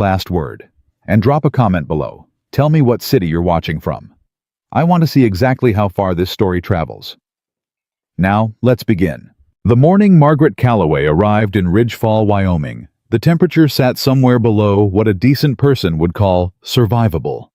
last word. And drop a comment below. Tell me what city you're watching from. I want to see exactly how far this story travels. Now, let's begin. The morning Margaret Calloway arrived in Ridgefall, Wyoming, the temperature sat somewhere below what a decent person would call survivable.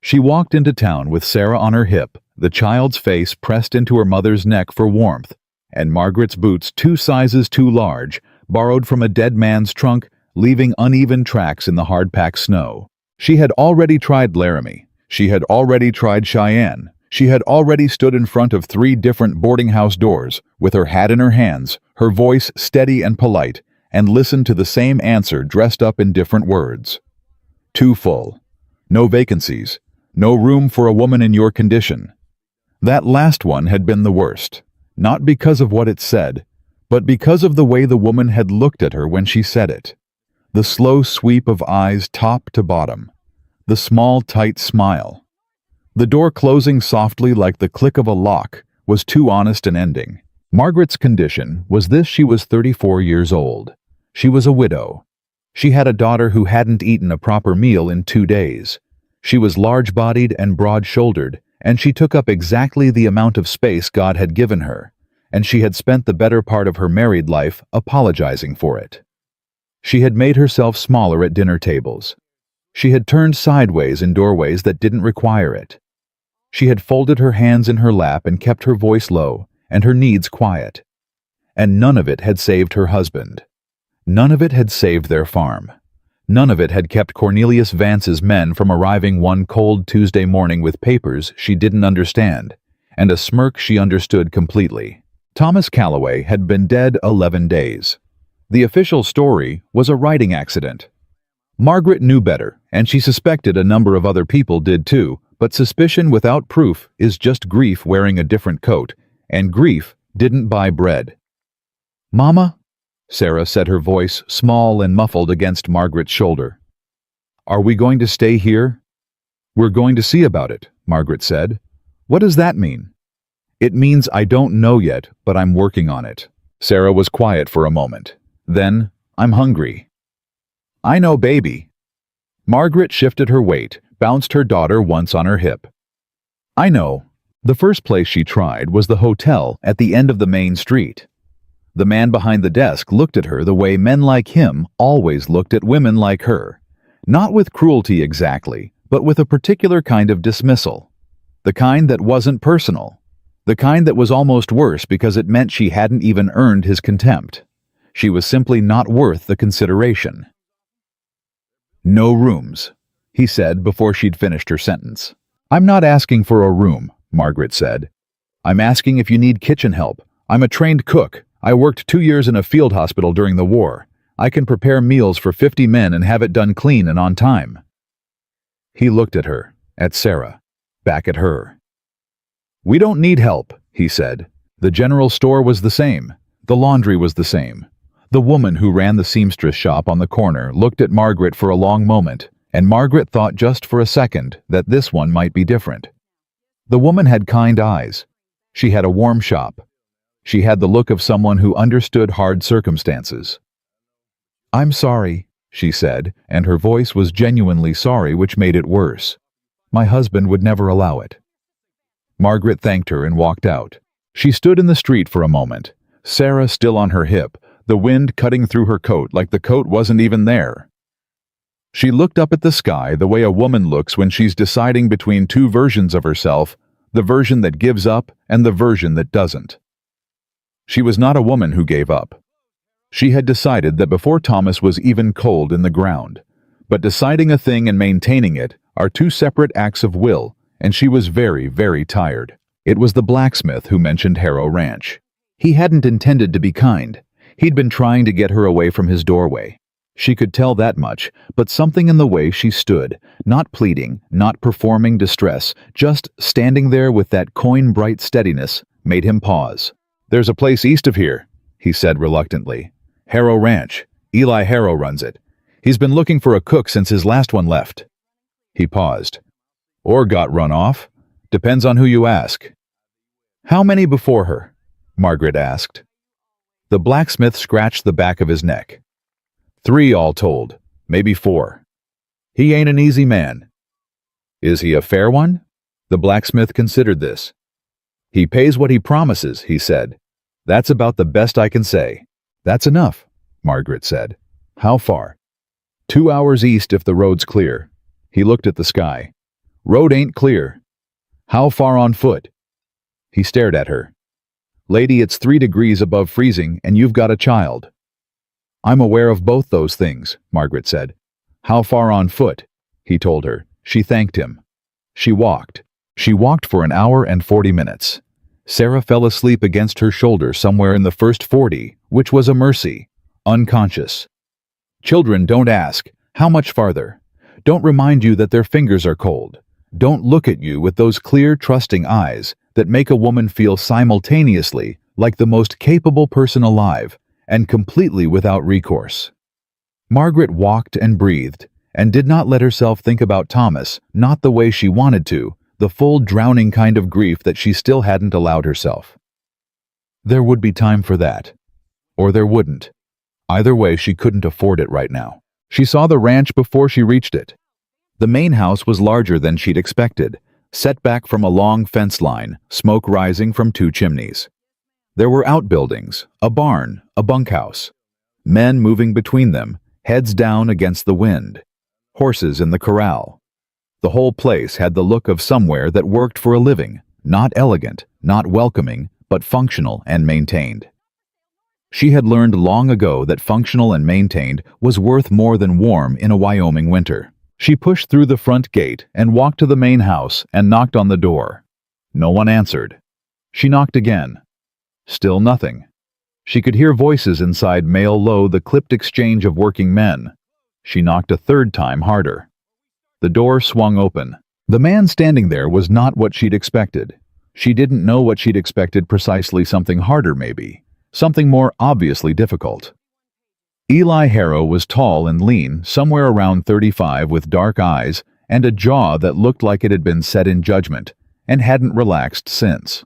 She walked into town with Sarah on her hip, the child's face pressed into her mother's neck for warmth, and Margaret's boots 2 sizes too large, borrowed from a dead man's trunk, leaving uneven tracks in the hard-packed snow. She had already tried Laramie. She had already tried Cheyenne. She had already stood in front of 3 different boarding house doors, with her hat in her hands, her voice steady and polite, and listened to the same answer dressed up in different words. Too full. No vacancies. No room for a woman in your condition. That last one had been the worst, not because of what it said, but because of the way the woman had looked at her when she said it. The slow sweep of eyes top to bottom. The small, tight smile. The door closing softly like the click of a lock was too honest an ending. Margaret's condition was this: she was 34 years old. She was a widow. She had a daughter who hadn't eaten a proper meal in 2 days. She was large-bodied and broad-shouldered, and she took up exactly the amount of space God had given her, and she had spent the better part of her married life apologizing for it. She had made herself smaller at dinner tables. She had turned sideways in doorways that didn't require it. She had folded her hands in her lap and kept her voice low and her needs quiet. And none of it had saved her husband. None of it had saved their farm. None of it had kept Cornelius Vance's men from arriving one cold Tuesday morning with papers she didn't understand, and a smirk she understood completely. Thomas Calloway had been dead 11 days. The official story was a writing accident. Margaret knew better, and she suspected a number of other people did too, but suspicion without proof is just grief wearing a different coat, and grief didn't buy bread. "Mama?" Sarah said, her voice small and muffled against Margaret's shoulder. "Are we going to stay here?" "We're going to see about it," Margaret said. "What does that mean?" "It means I don't know yet, but I'm working on it." Sarah was quiet for a moment. Then, "I'm hungry." "I know, baby." Margaret shifted her weight, bounced her daughter once on her hip. "I know." The first place she tried was the hotel at the end of the main street. The man behind the desk looked at her the way men like him always looked at women like her. Not with cruelty exactly, but with a particular kind of dismissal. The kind that wasn't personal. The kind that was almost worse because it meant she hadn't even earned his contempt. She was simply not worth the consideration. "No rooms," he said before she'd finished her sentence. "I'm not asking for a room," Margaret said. "I'm asking if you need kitchen help. I'm a trained cook. I worked 2 years in a field hospital during the war. I can prepare meals for 50 men and have it done clean and on time." He looked at her, at Sarah, back at her. "We don't need help," he said. The general store was the same. The laundry was the same. The woman who ran the seamstress shop on the corner looked at Margaret for a long moment, and Margaret thought just for a second that this one might be different. The woman had kind eyes. She had a warm shop. She had the look of someone who understood hard circumstances. "I'm sorry," she said, and her voice was genuinely sorry, which made it worse. "My husband would never allow it." Margaret thanked her and walked out. She stood in the street for a moment, Sarah still on her hip, the wind cutting through her coat like the coat wasn't even there. She looked up at the sky the way a woman looks when she's deciding between 2 versions of herself, the version that gives up and the version that doesn't. She was not a woman who gave up. She had decided that before Thomas was even cold in the ground. But deciding a thing and maintaining it are 2 separate acts of will, and she was very, very tired. It was the blacksmith who mentioned Harrow Ranch. He hadn't intended to be kind. He'd been trying to get her away from his doorway. She could tell that much, but something in the way she stood, not pleading, not performing distress, just standing there with that coin-bright steadiness, made him pause. "There's a place east of here," he said reluctantly. "Harrow Ranch. Eli Harrow runs it. He's been looking for a cook since his last one left." He paused. "Or got run off. Depends on who you ask." "How many before her?" Margaret asked. The blacksmith scratched the back of his neck. "3 all told, maybe 4. He ain't an easy man. Is he a fair one? The blacksmith considered this. He pays what he promises, he said. That's about the best I can say. That's enough, Margaret said. How far? 2 hours east if the road's clear. He looked at the sky. Road ain't clear. How far on foot? He stared at her. Lady, it's 3 degrees above freezing and you've got a child. I'm aware of both those things, Margaret said. How far on foot? He told her. She thanked him. She walked. She walked for an hour and 40 minutes. Sarah fell asleep against her shoulder somewhere in the first 40, which was a mercy. Unconscious. Children don't ask, how much farther? Don't remind you that their fingers are cold. Don't look at you with those clear, trusting eyes that make a woman feel simultaneously like the most capable person alive and completely without recourse. Margaret walked and breathed and did not let herself think about Thomas, not the way she wanted to, the full drowning kind of grief that she still hadn't allowed herself. There would be time for that. Or there wouldn't. Either way, she couldn't afford it right now. She saw the ranch before she reached it. The main house was larger than she'd expected, set back from a long fence line, smoke rising from 2 chimneys. There were outbuildings, a barn, a bunkhouse. Men moving between them, heads down against the wind. Horses in the corral. The whole place had the look of somewhere that worked for a living, not elegant, not welcoming, but functional and maintained. She had learned long ago that functional and maintained was worth more than warm in a Wyoming winter. She pushed through the front gate and walked to the main house and knocked on the door. No one answered. She knocked again. Still nothing. She could hear voices inside male low, the clipped exchange of working men. She knocked a 3rd time harder. The door swung open. The man standing there was not what she'd expected. She didn't know what she'd expected precisely, something harder maybe. Something more obviously difficult. Eli Harrow was tall and lean, somewhere around 35, with dark eyes and a jaw that looked like it had been set in judgment and hadn't relaxed since.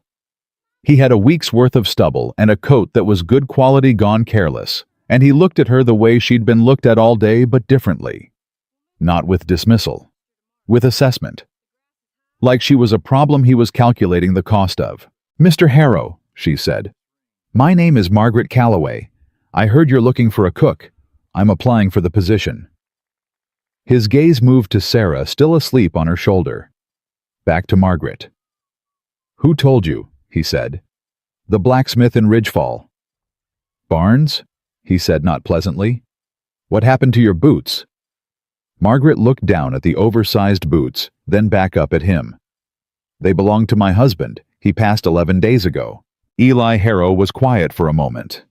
He had a week's worth of stubble and a coat that was good quality gone careless, and he looked at her the way she'd been looked at all day, but differently. Not with dismissal. With assessment. Like she was a problem he was calculating the cost of. "Mr. Harrow," she said. "My name is Margaret Calloway. I heard you're looking for a cook. I'm applying for the position." His gaze moved to Sarah, still asleep on her shoulder. Back to Margaret. "Who told you?" he said. "The blacksmith in Ridgefall." "Barnes?" he said not pleasantly. "What happened to your boots?" Margaret looked down at the oversized boots, then back up at him. "They belonged to my husband. He passed 11 days ago." Eli Harrow was quiet for a moment.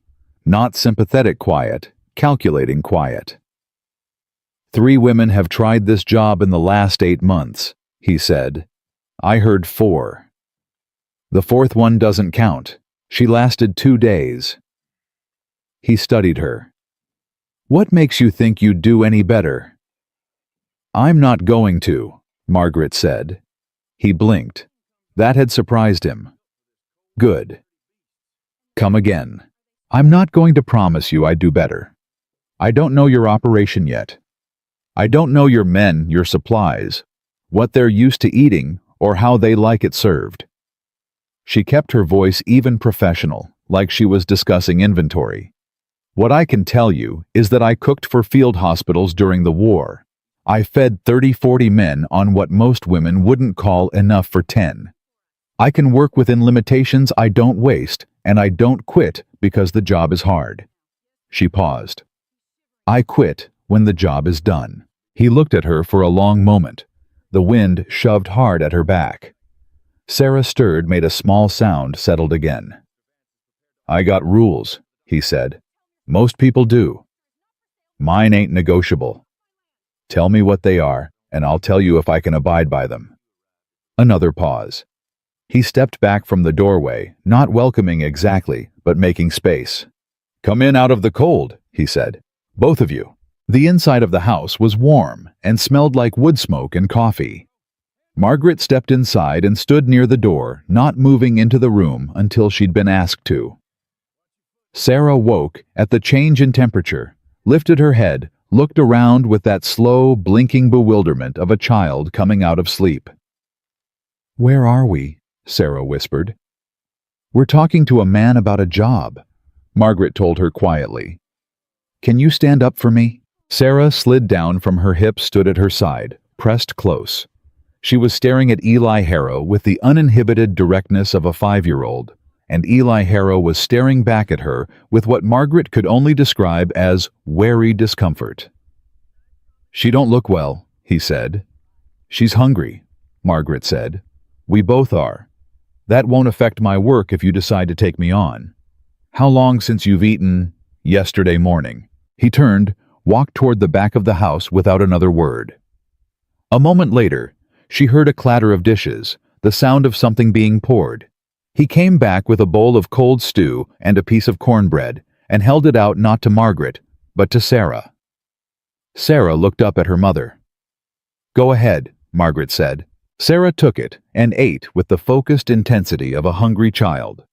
Not sympathetic quiet, calculating quiet. "3 women have tried this job in the last 8 months, he said. "I heard 4. The 4th one doesn't count. She lasted 2 days. He studied her. "What makes you think you'd do any better?" "I'm not going to," Margaret said. He blinked. That had surprised him. "Good. Come again. I'm not going to promise you I'd do better. I don't know your operation yet. I don't know your men, your supplies, what they're used to eating, or how they like it served." She kept her voice even professional, like she was discussing inventory. "What I can tell you is that I cooked for field hospitals during the war. I fed 30-40 men on what most women wouldn't call enough for 10. I can work within limitations. I don't waste, and I don't quit because the job is hard." She paused. "I quit when the job is done." He looked at her for a long moment. The wind shoved hard at her back. Sarah stirred, made a small sound, settled again. "I got rules," he said. "Most people do. Mine ain't negotiable. Tell me what they are, and I'll tell you if I can abide by them." Another pause. He stepped back from the doorway, not welcoming exactly, but making space. "Come in out of the cold," he said. "Both of you." The inside of the house was warm and smelled like wood smoke and coffee. Margaret stepped inside and stood near the door, not moving into the room until she'd been asked to. Sarah woke at the change in temperature, lifted her head, looked around with that slow, blinking bewilderment of a child coming out of sleep. "Where are we?" Sarah whispered. "We're talking to a man about a job," Margaret told her quietly. "Can you stand up for me?" Sarah slid down from her hip, stood at her side, pressed close. She was staring at Eli Harrow with the uninhibited directness of a 5-year-old, and Eli Harrow was staring back at her with what Margaret could only describe as wary discomfort. "She don't look well," he said. "She's hungry," Margaret said. "We both are. That won't affect my work if you decide to take me on. How long since you've eaten?" "Yesterday morning." He turned, walked toward the back of the house without another word. A moment later, she heard a clatter of dishes, the sound of something being poured. He came back with a bowl of cold stew and a piece of cornbread, and held it out not to Margaret, but to Sarah. Sarah looked up at her mother. "Go ahead," Margaret said. Sarah took it and ate with the focused intensity of a hungry child.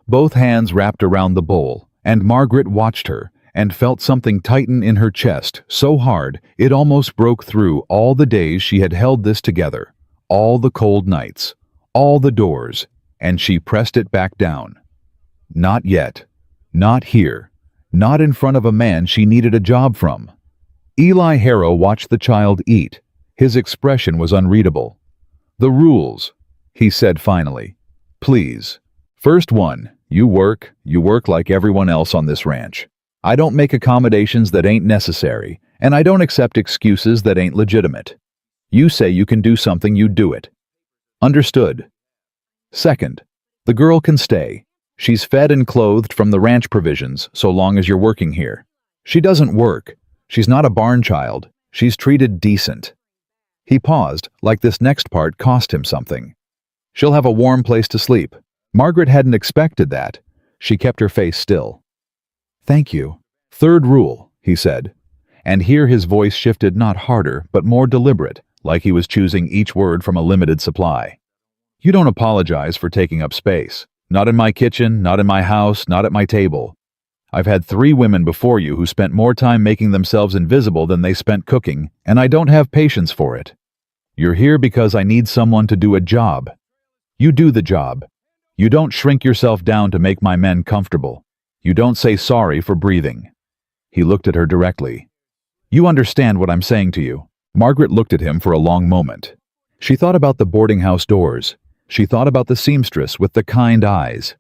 Both hands wrapped around the bowl, and Margaret watched her and felt something tighten in her chest so hard it almost broke through all the days she had held this together, all the cold nights, all the doors, and she pressed it back down. Not yet. Not here. Not in front of a man she needed a job from. Eli Harrow watched the child eat. His expression was unreadable. "The rules," he said finally. "Please. First one, you work like everyone else on this ranch. I don't make accommodations that ain't necessary, and I don't accept excuses that ain't legitimate. You say you can do something, you do it. Understood? Second, the girl can stay. She's fed and clothed from the ranch provisions so long as you're working here. She doesn't work. She's not a barn child. She's treated decent." He paused, like this next part cost him something. "She'll have a warm place to sleep." Margaret hadn't expected that. She kept her face still. "Thank you." "Third rule," he said. And here his voice shifted, not harder, but more deliberate, like he was choosing each word from a limited supply. "You don't apologize for taking up space. Not in my kitchen, not in my house, not at my table. I've had 3 women before you who spent more time making themselves invisible than they spent cooking, and I don't have patience for it. You're here because I need someone to do a job. You do the job. You don't shrink yourself down to make my men comfortable. You don't say sorry for breathing." He looked at her directly. "You understand what I'm saying to you?" Margaret looked at him for a long moment. She thought about the boarding house doors. She thought about the seamstress with the kind eyes.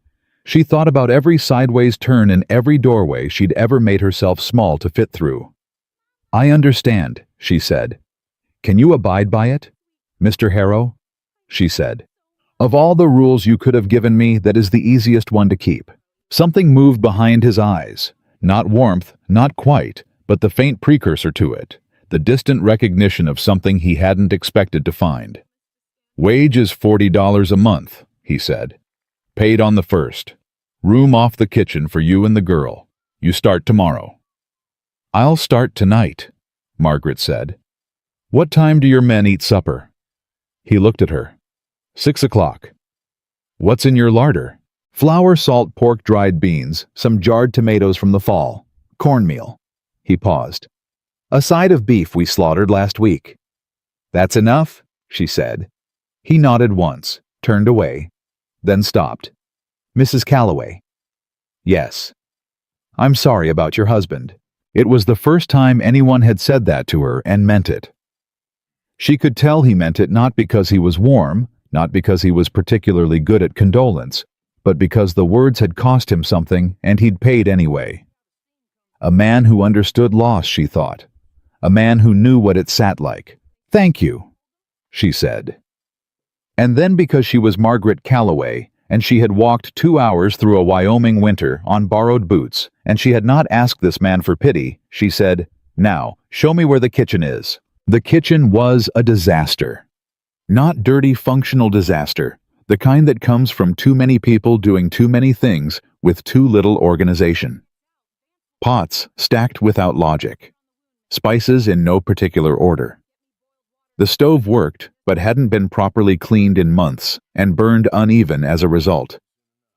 She thought about every sideways turn in every doorway she'd ever made herself small to fit through. "I understand," she said. "Can you abide by it, Mr. Harrow?" she said. "Of all the rules you could have given me, that is the easiest one to keep." Something moved behind his eyes. Not warmth, not quite, but the faint precursor to it, the distant recognition of something he hadn't expected to find. "Wage is $40 a month," he said. "Paid on the 1st. Room off the kitchen for you and the girl. You start tomorrow." "I'll start tonight," Margaret said. "What time do your men eat supper?" He looked at her. 6 o'clock. "What's in your larder?" "Flour, salt, pork, dried beans, some jarred tomatoes from the fall, cornmeal." He paused. "A side of beef we slaughtered last week." "That's enough?" she said. He nodded once, turned away, then stopped. "Mrs. Calloway." "Yes." "I'm sorry about your husband." It was the first time anyone had said that to her and meant it. She could tell he meant it not because he was warm, not because he was particularly good at condolence, but because the words had cost him something and he'd paid anyway. A man who understood loss, she thought. A man who knew what it sat like. "Thank you," she said. And then because she was Margaret Calloway, and she had walked 2 hours through a Wyoming winter on borrowed boots, and she had not asked this man for pity, she said, "Now, show me where the kitchen is." The kitchen was a disaster. Not dirty, functional disaster, the kind that comes from too many people doing too many things with too little organization. Pots stacked without logic. Spices in no particular order. The stove worked, but hadn't been properly cleaned in months, and burned uneven as a result.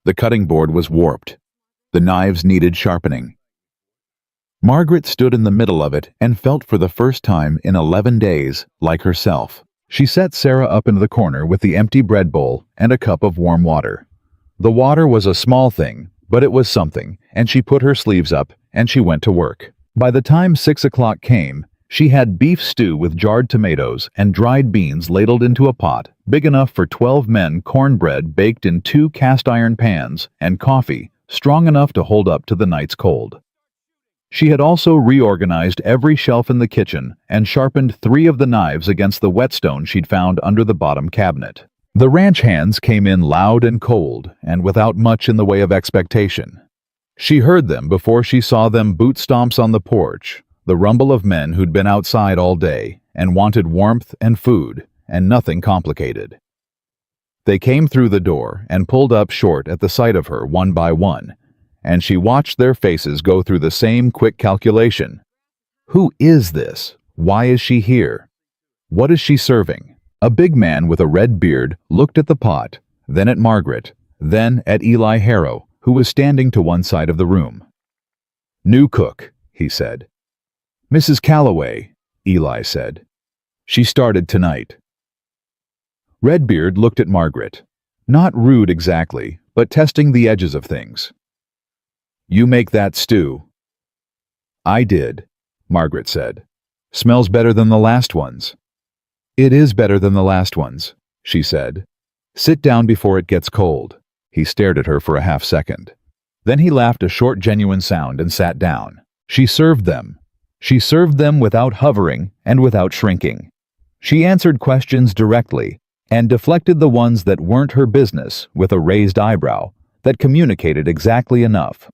The cutting board was warped. The knives needed sharpening. Margaret stood in the middle of it and felt for the first time in 11 days like herself. She set Sarah up into the corner with the empty bread bowl and a cup of warm water. The water was a small thing, but it was something, and she put her sleeves up and she went to work. By the time 6 o'clock came, she had beef stew with jarred tomatoes and dried beans ladled into a pot big enough for 12 men, cornbread baked in 2 cast-iron pans, and coffee strong enough to hold up to the night's cold. She had also reorganized every shelf in the kitchen and sharpened 3 of the knives against the whetstone she'd found under the bottom cabinet. The ranch hands came in loud and cold and without much in the way of expectation. She heard them before she saw them boot stomps on the porch, the rumble of men who'd been outside all day and wanted warmth and food and nothing complicated. They came through the door and pulled up short at the sight of her one by one, and she watched their faces go through the same quick calculation. Who is this? Why is she here? What is she serving? A big man with a red beard looked at the pot, then at Margaret, then at Eli Harrow, who was standing to one side of the room. "New cook," he said. "Mrs. Calloway," Eli said. "She started tonight." Redbeard looked at Margaret. Not rude exactly, but testing the edges of things. "You make that stew." "I did," Margaret said. "Smells better than the last ones." "It is better than the last ones," she said. "Sit down before it gets cold." He stared at her for a half second. Then he laughed a short, genuine sound and sat down. She served them. She served them without hovering and without shrinking. She answered questions directly and deflected the ones that weren't her business with a raised eyebrow that communicated exactly enough.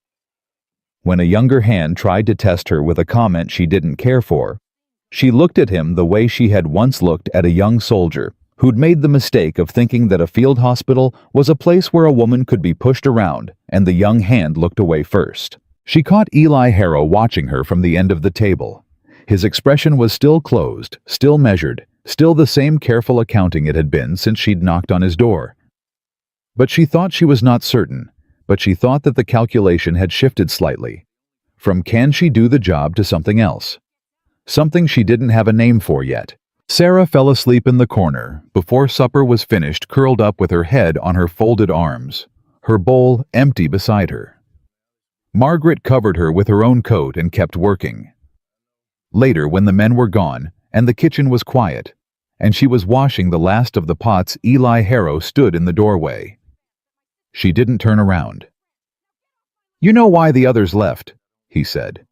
When a younger hand tried to test her with a comment she didn't care for, she looked at him the way she had once looked at a young soldier who'd made the mistake of thinking that a field hospital was a place where a woman could be pushed around, and the young hand looked away first. She caught Eli Harrow watching her from the end of the table. His expression was still closed, still measured, still the same careful accounting it had been since she'd knocked on his door. But she thought she was not certain, but she thought that the calculation had shifted slightly. From can she do the job to something else. Something she didn't have a name for yet. Sarah fell asleep in the corner before supper was finished, curled up with her head on her folded arms, her bowl empty beside her. Margaret covered her with her own coat and kept working. Later, when the men were gone and the kitchen was quiet, and she was washing the last of the pots, Eli Harrow stood in the doorway. She didn't turn around. "You know why the others left," he said.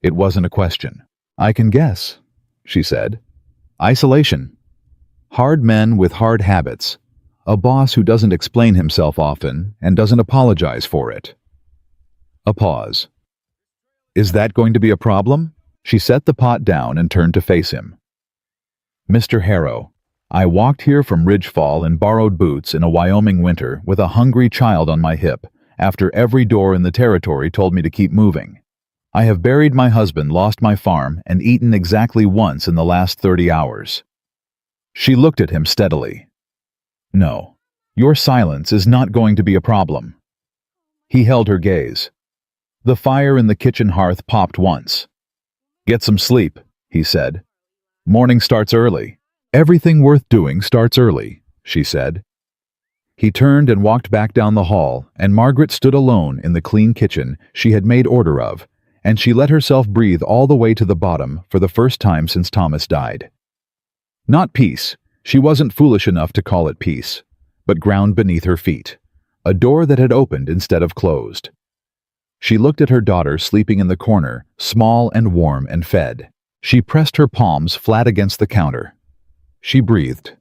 It wasn't a question. "I can guess," she said. "Isolation. Hard men with hard habits. A boss who doesn't explain himself often and doesn't apologize for it." A pause. "Is that going to be a problem?" She set the pot down and turned to face him. "Mr. Harrow, I walked here from Ridgefall in borrowed boots in a Wyoming winter with a hungry child on my hip after every door in the territory told me to keep moving. I have buried my husband, lost my farm, and eaten exactly once in the last 30 hours. She looked at him steadily. "No, your silence is not going to be a problem." He held her gaze. The fire in the kitchen hearth popped once. "Get some sleep," he said. "Morning starts early." "Everything worth doing starts early," she said. He turned and walked back down the hall, and Margaret stood alone in the clean kitchen she had made order of, and she let herself breathe all the way to the bottom for the first time since Thomas died. Not peace, she wasn't foolish enough to call it peace, but ground beneath her feet, a door that had opened instead of closed. She looked at her daughter sleeping in the corner, small and warm and fed. She pressed her palms flat against the counter. She breathed.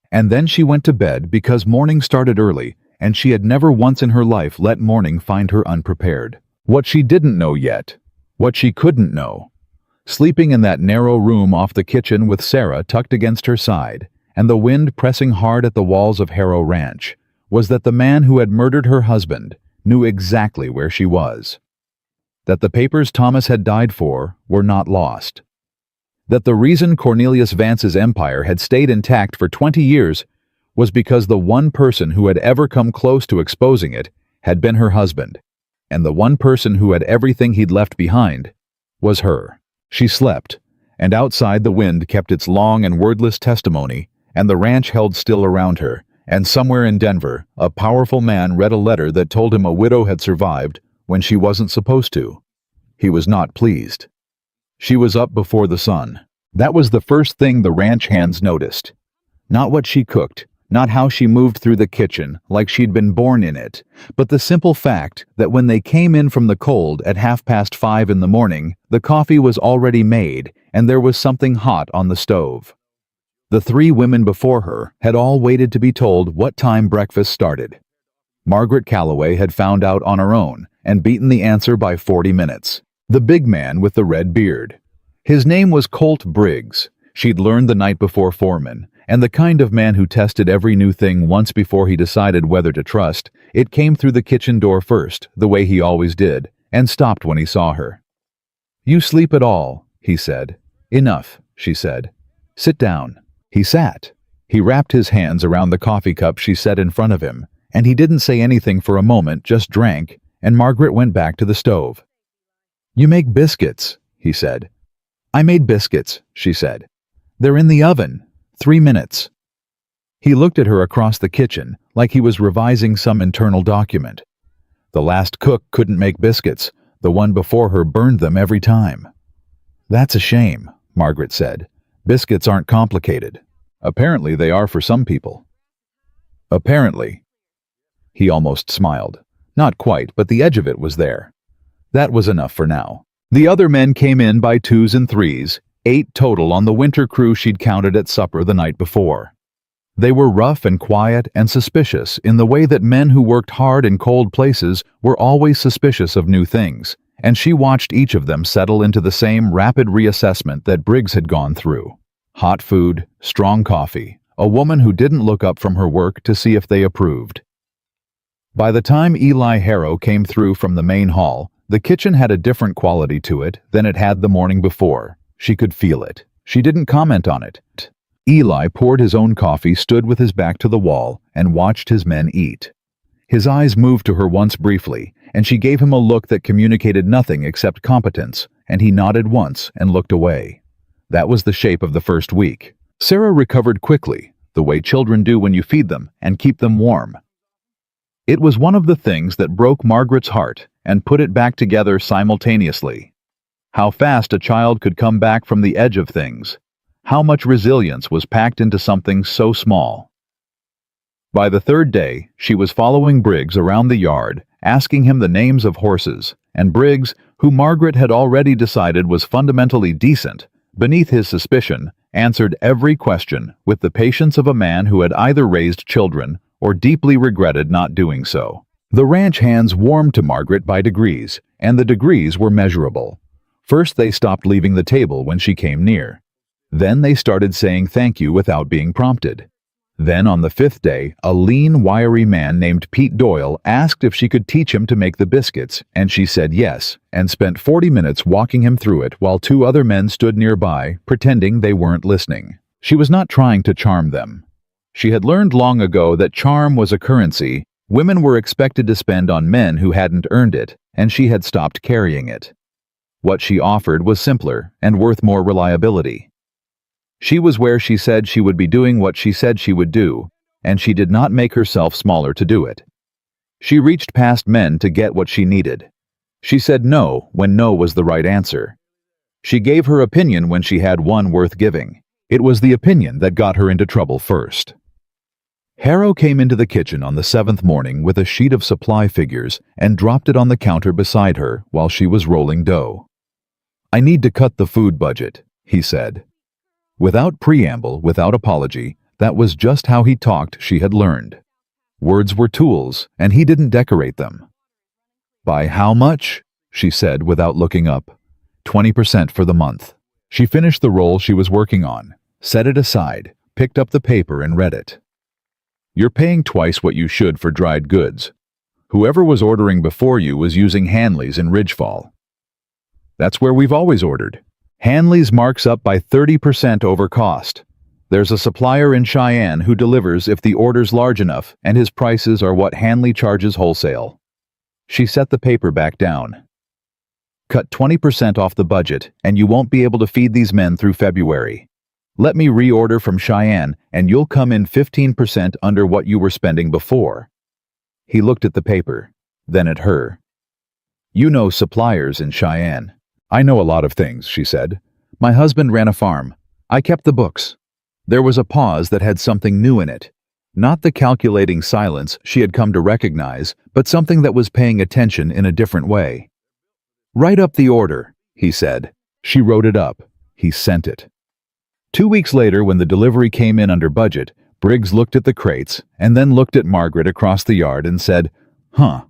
And then she went to bed because morning started early, and she had never once in her life let morning find her unprepared. What she didn't know yet, what she couldn't know, sleeping in that narrow room off the kitchen with Sarah tucked against her side and the wind pressing hard at the walls of Harrow Ranch, was that the man who had murdered her husband knew exactly where she was. That the papers Thomas had died for were not lost. That the reason Cornelius Vance's empire had stayed intact for 20 years was because the one person who had ever come close to exposing it had been her husband, and the one person who had everything he'd left behind was her. She slept, and outside the wind kept its long and wordless testimony, and the ranch held still around her, and somewhere in Denver, a powerful man read a letter that told him a widow had survived when she wasn't supposed to. He was not pleased. She was up before the sun. That was the first thing the ranch hands noticed. Not what she cooked, not how she moved through the kitchen like she'd been born in it, but the simple fact that when they came in from the cold at 5:30 in the morning, the coffee was already made and there was something hot on the stove. The three women before her had all waited to be told what time breakfast started. Margaret Calloway had found out on her own and beaten the answer by 40 minutes. The big man with the red beard. His name was Colt Briggs. She'd learned the night before foreman, and the kind of man who tested every new thing once before he decided whether to trust. It came through the kitchen door first, the way he always did, and stopped when he saw her. "You sleep at all," he said. "Enough," she said. "Sit down." He sat. He wrapped his hands around the coffee cup she set in front of him, and he didn't say anything for a moment, just drank, and Margaret went back to the stove. "You make biscuits," he said. "I made biscuits," she said. "They're in the oven. 3 minutes." He looked at her across the kitchen like he was revising some internal document. The last cook couldn't make biscuits. The one before her burned them every time. "That's a shame," Margaret said. "Biscuits aren't complicated." "Apparently they are for some people." "Apparently." He almost smiled. Not quite, but the edge of it was there. That was enough for now. The other men came in by 2s and 3s, 8 total on the winter crew she'd counted at supper the night before. They were rough and quiet and suspicious in the way that men who worked hard in cold places were always suspicious of new things, and she watched each of them settle into the same rapid reassessment that Briggs had gone through. Hot food, strong coffee, a woman who didn't look up from her work to see if they approved. By the time Eli Harrow came through from the main hall, the kitchen had a different quality to it than it had the morning before. She could feel it. She didn't comment on it. Eli poured his own coffee, stood with his back to the wall, and watched his men eat. His eyes moved to her once briefly, and she gave him a look that communicated nothing except competence, and he nodded once and looked away. That was the shape of the first week. Sarah recovered quickly, the way children do when you feed them and keep them warm. It was one of the things that broke Margaret's heart and put it back together simultaneously. How fast a child could come back from the edge of things. How much resilience was packed into something so small. By the third day, she was following Briggs around the yard, asking him the names of horses, and Briggs, who Margaret had already decided was fundamentally decent, beneath his suspicion, answered every question with the patience of a man who had either raised children or deeply regretted not doing so. The ranch hands warmed to Margaret by degrees, and the degrees were measurable. First they stopped leaving the table when she came near. Then they started saying thank you without being prompted. Then on the 5th day, a lean, wiry man named Pete Doyle asked if she could teach him to make the biscuits, and she said yes, and spent 40 minutes walking him through it while 2 other men stood nearby, pretending they weren't listening. She was not trying to charm them. She had learned long ago that charm was a currency women were expected to spend on men who hadn't earned it, and she had stopped carrying it. What she offered was simpler and worth more reliability. She was where she said she would be doing what she said she would do, and she did not make herself smaller to do it. She reached past men to get what she needed. She said no when no was the right answer. She gave her opinion when she had one worth giving. It was the opinion that got her into trouble first. Harrow came into the kitchen on the 7th morning with a sheet of supply figures and dropped it on the counter beside her while she was rolling dough. "I need to cut the food budget," he said. Without preamble, without apology, that was just how he talked. She had learned. Words were tools, and he didn't decorate them. "By how much?" she said without looking up. 20% for the month. She finished the roll she was working on, set it aside, picked up the paper and read it. "You're paying twice what you should for dried goods. Whoever was ordering before you was using Hanley's in Ridgefall. That's where we've always ordered. Hanley's marks up by 30% over cost. There's a supplier in Cheyenne who delivers if the order's large enough, and his prices are what Hanley charges wholesale." She set the paper back down. Cut 20% off the budget, and you won't be able to feed these men through February. Let me reorder from Cheyenne, and you'll come in 15% under what you were spending before." He looked at the paper, then at her. "You know suppliers in Cheyenne." "I know a lot of things," she said. "My husband ran a farm. I kept the books." There was a pause that had something new in it. Not the calculating silence she had come to recognize, but something that was paying attention in a different way. "Write up the order," he said. She wrote it up. He sent it. 2 weeks later, when the delivery came in under budget, Briggs looked at the crates and then looked at Margaret across the yard and said, "Huh,"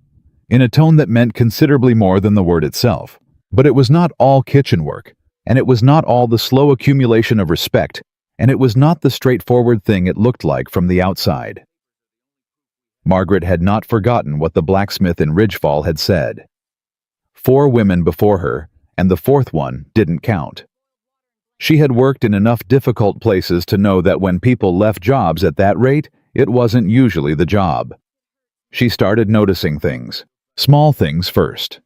in a tone that meant considerably more than the word itself. But it was not all kitchen work, and it was not all the slow accumulation of respect, and it was not the straightforward thing it looked like from the outside. Margaret had not forgotten what the blacksmith in Ridgefall had said. 4 women before her, and the 4th one didn't count. She had worked in enough difficult places to know that when people left jobs at that rate, it wasn't usually the job. She started noticing things. Small things first.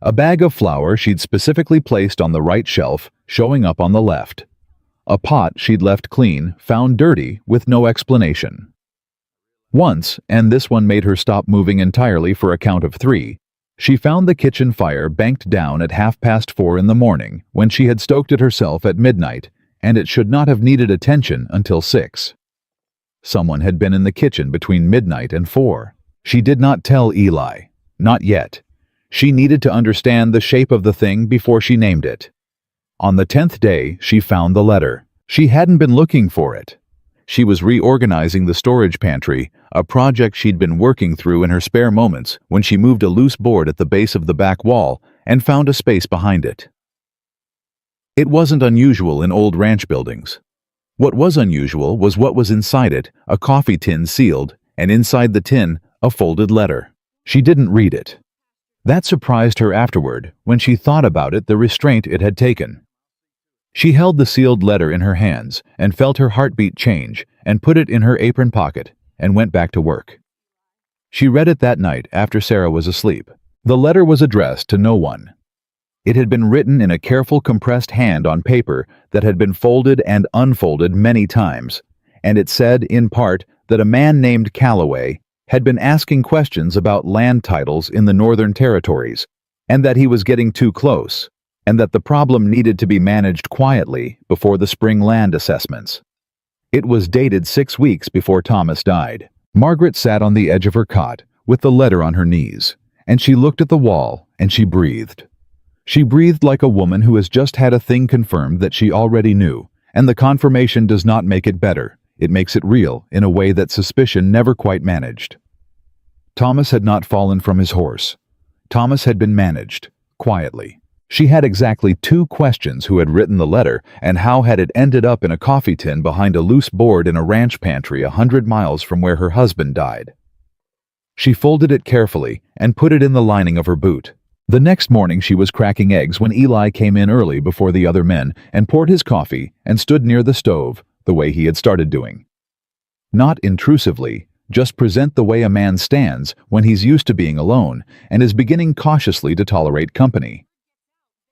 A bag of flour she'd specifically placed on the right shelf, showing up on the left. A pot she'd left clean, found dirty, with no explanation. Once, and this one made her stop moving entirely for a count of 3, she found the kitchen fire banked down at 4:30 in the morning when she had stoked it herself at midnight, and it should not have needed attention until 6. Someone had been in the kitchen between midnight and 4. She did not tell Eli. Not yet. She needed to understand the shape of the thing before she named it. On the 10th day, she found the letter. She hadn't been looking for it. She was reorganizing the storage pantry, a project she'd been working through in her spare moments, when she moved a loose board at the base of the back wall and found a space behind it. It wasn't unusual in old ranch buildings. What was unusual was what was inside it, a coffee tin sealed, and inside the tin, a folded letter. She didn't read it. That surprised her afterward, when she thought about it, the restraint it had taken. She held the sealed letter in her hands and felt her heartbeat change and put it in her apron pocket and went back to work. She read it that night after Sarah was asleep. The letter was addressed to no one. It had been written in a careful compressed hand on paper that had been folded and unfolded many times, and it said, in part, that a man named Calloway had been asking questions about land titles in the Northern Territories, and that he was getting too close, and that the problem needed to be managed quietly before the spring land assessments. It was dated 6 weeks before Thomas died. Margaret sat on the edge of her cot with the letter on her knees, and she looked at the wall and she breathed. She breathed like a woman who has just had a thing confirmed that she already knew, and the confirmation does not make it better. It makes it real in a way that suspicion never quite managed. Thomas had not fallen from his horse. Thomas had been managed, quietly. She had exactly 2 questions: who had written the letter, and how had it ended up in a coffee tin behind a loose board in a ranch pantry 100 miles from where her husband died. She folded it carefully and put it in the lining of her boot. The next morning she was cracking eggs when Eli came in early before the other men and poured his coffee and stood near the stove, the way he had started doing. Not intrusively, just present the way a man stands when he's used to being alone and is beginning cautiously to tolerate company.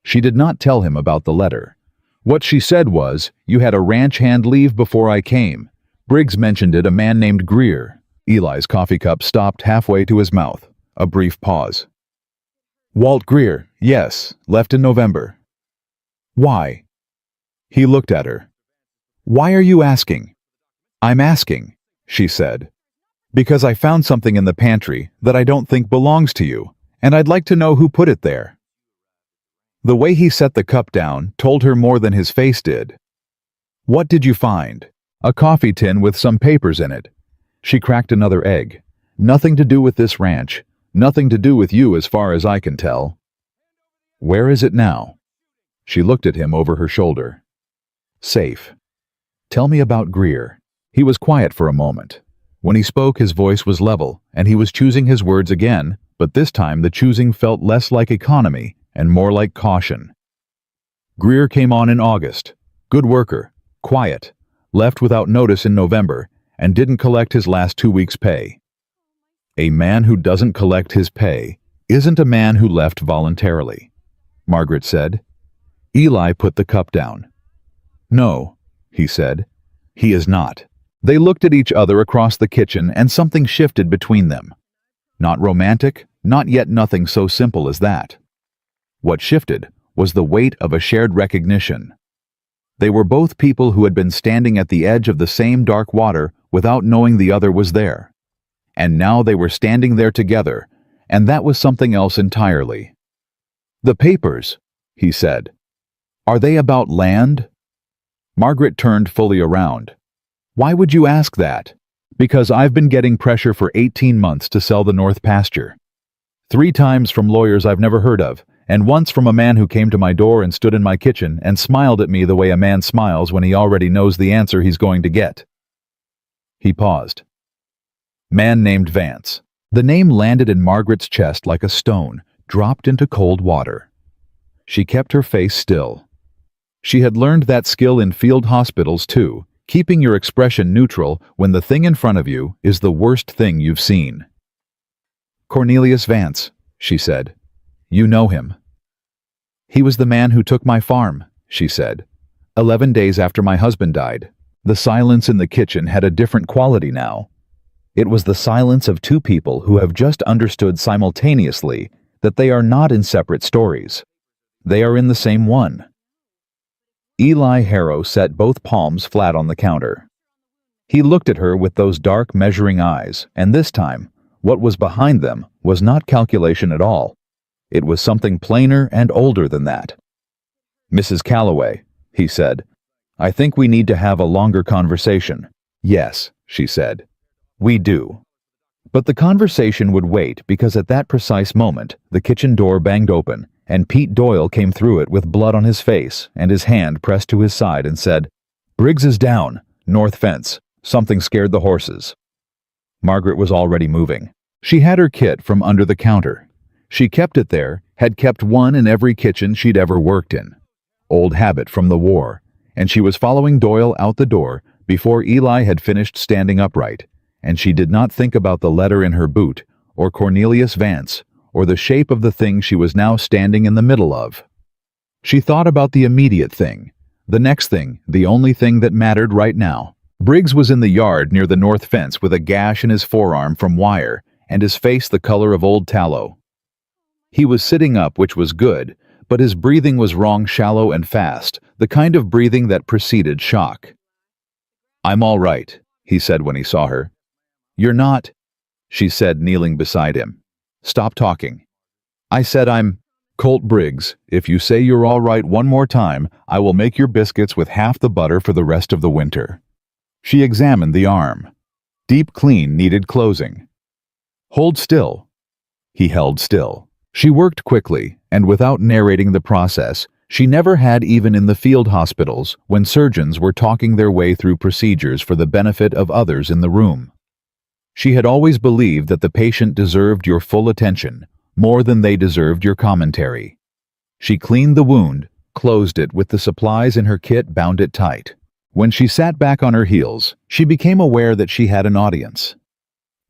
She did not tell him about the letter. What she said was, "You had a ranch hand leave before I came." Briggs mentioned it, a man named Greer. Eli's coffee cup stopped halfway to his mouth. A brief pause. "Walt Greer, yes, left in November." "Why?" He looked at her. "Why are you asking?" "I'm asking," she said, "because I found something in the pantry that I don't think belongs to you, and I'd like to know who put it there." The way he set the cup down told her more than his face did. "What did you find?" "A coffee tin with some papers in it." She cracked another egg. "Nothing to do with this ranch. Nothing to do with you as far as I can tell." "Where is it now?" She looked at him over her shoulder. "Safe." "Tell me about Greer." He was quiet for a moment. When he spoke, his voice was level, and he was choosing his words again, but this time the choosing felt less like economy and more like caution. "Greer came on in August. Good worker. Quiet. Left without notice in November, and didn't collect his last 2 weeks' pay." A man who doesn't collect his pay isn't a man who left voluntarily. Margaret said. Eli put the cup down. No, he said. He is not. They looked at each other across the kitchen and something shifted between them. Not romantic, not yet nothing so simple as that. What shifted was the weight of a shared recognition. They were both people who had been standing at the edge of the same dark water without knowing the other was there. And now they were standing there together, and that was something else entirely. The papers, he said. Are they about land? Margaret turned fully around. Why would you ask that? Because I've been getting pressure for 18 months to sell the North Pasture. 3 times from lawyers I've never heard of, and once from a man who came to my door and stood in my kitchen and smiled at me the way a man smiles when he already knows the answer he's going to get. He paused. Man named Vance. The name landed in Margaret's chest like a stone, dropped into cold water. She kept her face still. She had learned that skill in field hospitals too, keeping your expression neutral when the thing in front of you is the worst thing you've seen. Cornelius Vance, she said. You know him. He was the man who took my farm, she said. 11 days after my husband died. The silence in the kitchen had a different quality now. It was the silence of 2 people who have just understood simultaneously that they are not in separate stories. They are in the same one. Eli Harrow set both palms flat on the counter. He looked at her with those dark, measuring eyes, and this time, what was behind them was not calculation at all. It was something plainer and older than that. Mrs. Calloway, he said, I think we need to have a longer conversation. Yes, she said. We do. But the conversation would wait because at that precise moment, the kitchen door banged open, and Pete Doyle came through it with blood on his face and his hand pressed to his side and said, Briggs is down, north fence. Something scared the horses. Margaret was already moving. She had her kit from under the counter. She kept it there, had kept one in every kitchen she'd ever worked in. Old habit from the war, and she was following Doyle out the door before Eli had finished standing upright, and she did not think about the letter in her boot, or Cornelius Vance, or the shape of the thing she was now standing in the middle of. She thought about the immediate thing, the next thing, the only thing that mattered right now. Briggs was in the yard near the north fence with a gash in his forearm from wire and his face the color of old tallow. He was sitting up, which was good, but his breathing was wrong, shallow and fast, the kind of breathing that preceded shock. I'm all right, he said when he saw her. You're not, she said, kneeling beside him. Stop talking. I said I'm Colt Briggs. If you say you're all right one more time, I will make your biscuits with half the butter for the rest of the winter. She examined the arm. Deep clean needed closing. Hold still. He held still. She worked quickly, and without narrating the process, she never had even in the field hospitals when surgeons were talking their way through procedures for the benefit of others in the room. She had always believed that the patient deserved your full attention, more than they deserved your commentary. She cleaned the wound, closed it with the supplies in her kit, bound it tight. When she sat back on her heels, she became aware that she had an audience.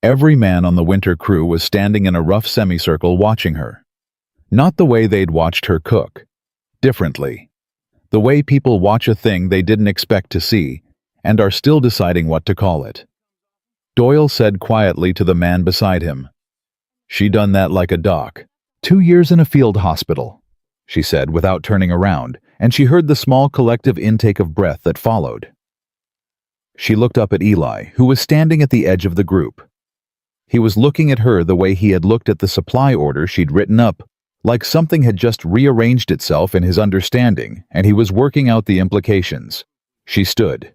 Every man on the winter crew was standing in a rough semicircle watching her. Not the way they'd watched her cook. Differently. The way people watch a thing they didn't expect to see, and are still deciding what to call it. Doyle said quietly to the man beside him, She done that like a doc. 2 years in a field hospital, she said without turning around, and she heard the small collective intake of breath that followed. She looked up at Eli, who was standing at the edge of the group. He was looking at her the way he had looked at the supply order she'd written up, like something had just rearranged itself in his understanding, and he was working out the implications. She stood.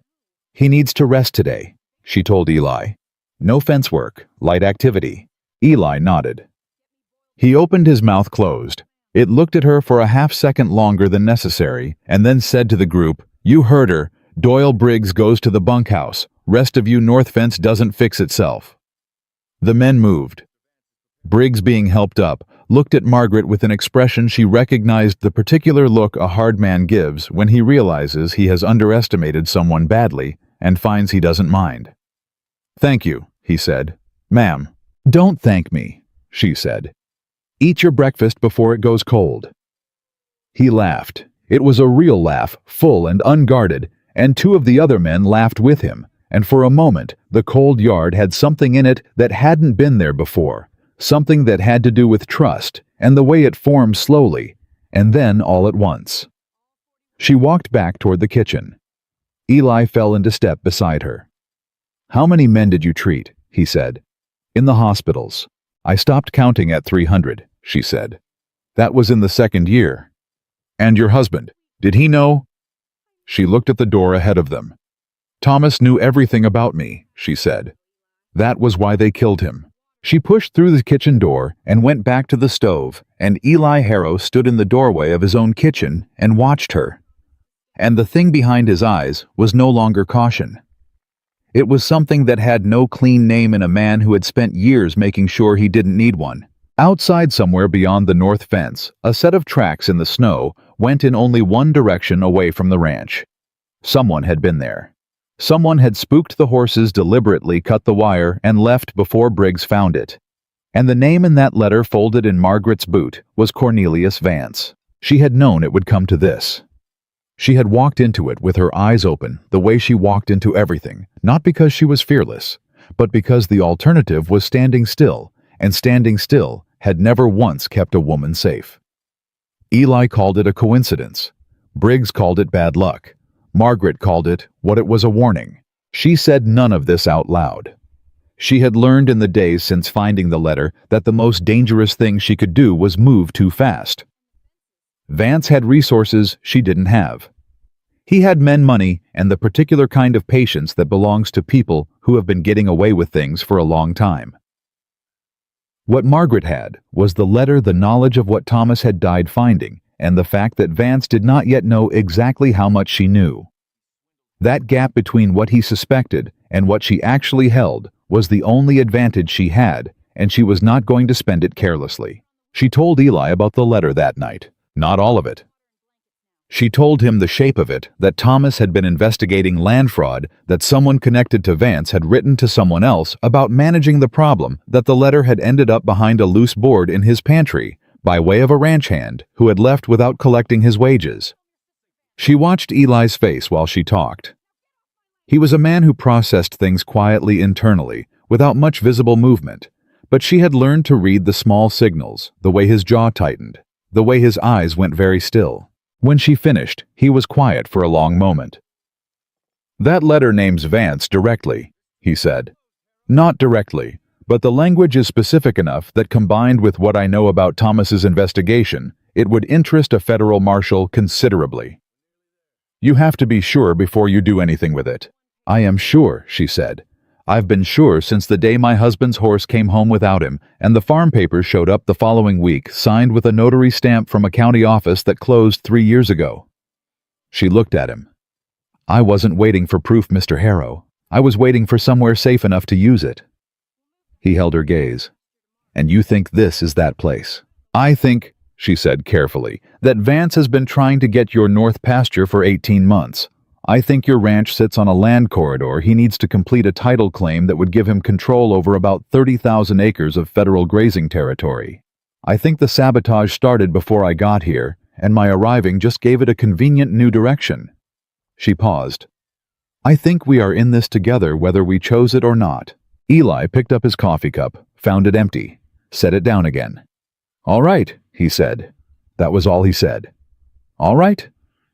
He needs to rest today, she told Eli. No fence work, light activity. Eli nodded. He opened his mouth closed. It looked at her for a half-second longer than necessary, and then said to the group, You heard her. Doyle Briggs goes to the bunkhouse. Rest of you, north fence doesn't fix itself. The men moved. Briggs, being helped up, looked at Margaret with an expression she recognized, the particular look a hard man gives when he realizes he has underestimated someone badly and finds he doesn't mind. Thank you, he said. Ma'am. Don't thank me, she said. Eat your breakfast before it goes cold. He laughed. It was a real laugh, full and unguarded, and two of the other men laughed with him, and for a moment the cold yard had something in it that hadn't been there before, something that had to do with trust and the way it formed slowly, and then all at once. She walked back toward the kitchen. Eli fell into step beside her. "How many men did you treat?" he said. "In the hospitals. I stopped counting at 300, she said. "That was in the second year." "And your husband, did he know?" She looked at the door ahead of them. "Thomas knew everything about me," she said. "That was why they killed him." She pushed through the kitchen door and went back to the stove, and Eli Harrow stood in the doorway of his own kitchen and watched her. And the thing behind his eyes was no longer caution. It was something that had no clean name in a man who had spent years making sure he didn't need one. Outside somewhere beyond the north fence, a set of tracks in the snow went in only one direction away from the ranch. Someone had been there. Someone had spooked the horses, deliberately cut the wire, and left before Briggs found it. And the name in that letter folded in Margaret's boot was Cornelius Vance. She had known it would come to this. She had walked into it with her eyes open, the way she walked into everything, not because she was fearless, but because the alternative was standing still, and standing still had never once kept a woman safe. Eli called it a coincidence. Briggs called it bad luck. Margaret called it what it was, a warning. She said none of this out loud. She had learned in the days since finding the letter that the most dangerous thing she could do was move too fast. Vance had resources she didn't have. He had men, money, and the particular kind of patience that belongs to people who have been getting away with things for a long time. What Margaret had was the letter, the knowledge of what Thomas had died finding, and the fact that Vance did not yet know exactly how much she knew. That gap between what he suspected and what she actually held was the only advantage she had, and she was not going to spend it carelessly. She told Eli about the letter that night. Not all of it. She told him the shape of it, that Thomas had been investigating land fraud that someone connected to Vance had written to someone else about managing the problem, that the letter had ended up behind a loose board in his pantry by way of a ranch hand who had left without collecting his wages. She watched Eli's face while she talked. He was a man who processed things quietly internally, without much visible movement, but she had learned to read the small signals, the way his jaw tightened, the way his eyes went very still. When she finished, he was quiet for a long moment. "That letter names Vance directly," he said. "Not directly, but the language is specific enough that combined with what I know about Thomas's investigation, it would interest a federal marshal considerably. You have to be sure before you do anything with it." "I am sure," she said. "I've been sure since the day my husband's horse came home without him, and the farm papers showed up the following week, signed with a notary stamp from a county office that closed 3 years ago." She looked at him. "I wasn't waiting for proof, Mr. Harrow. I was waiting for somewhere safe enough to use it." He held her gaze. "And you think this is that place?" "I think," she said carefully, "that Vance has been trying to get your north pasture for 18 months. I think your ranch sits on a land corridor he needs to complete a title claim that would give him control over about 30,000 acres of federal grazing territory. I think the sabotage started before I got here, and my arriving just gave it a convenient new direction." She paused. "I think we are in this together whether we chose it or not." Eli picked up his coffee cup, found it empty, set it down again. "All right," he said. That was all he said. "All right."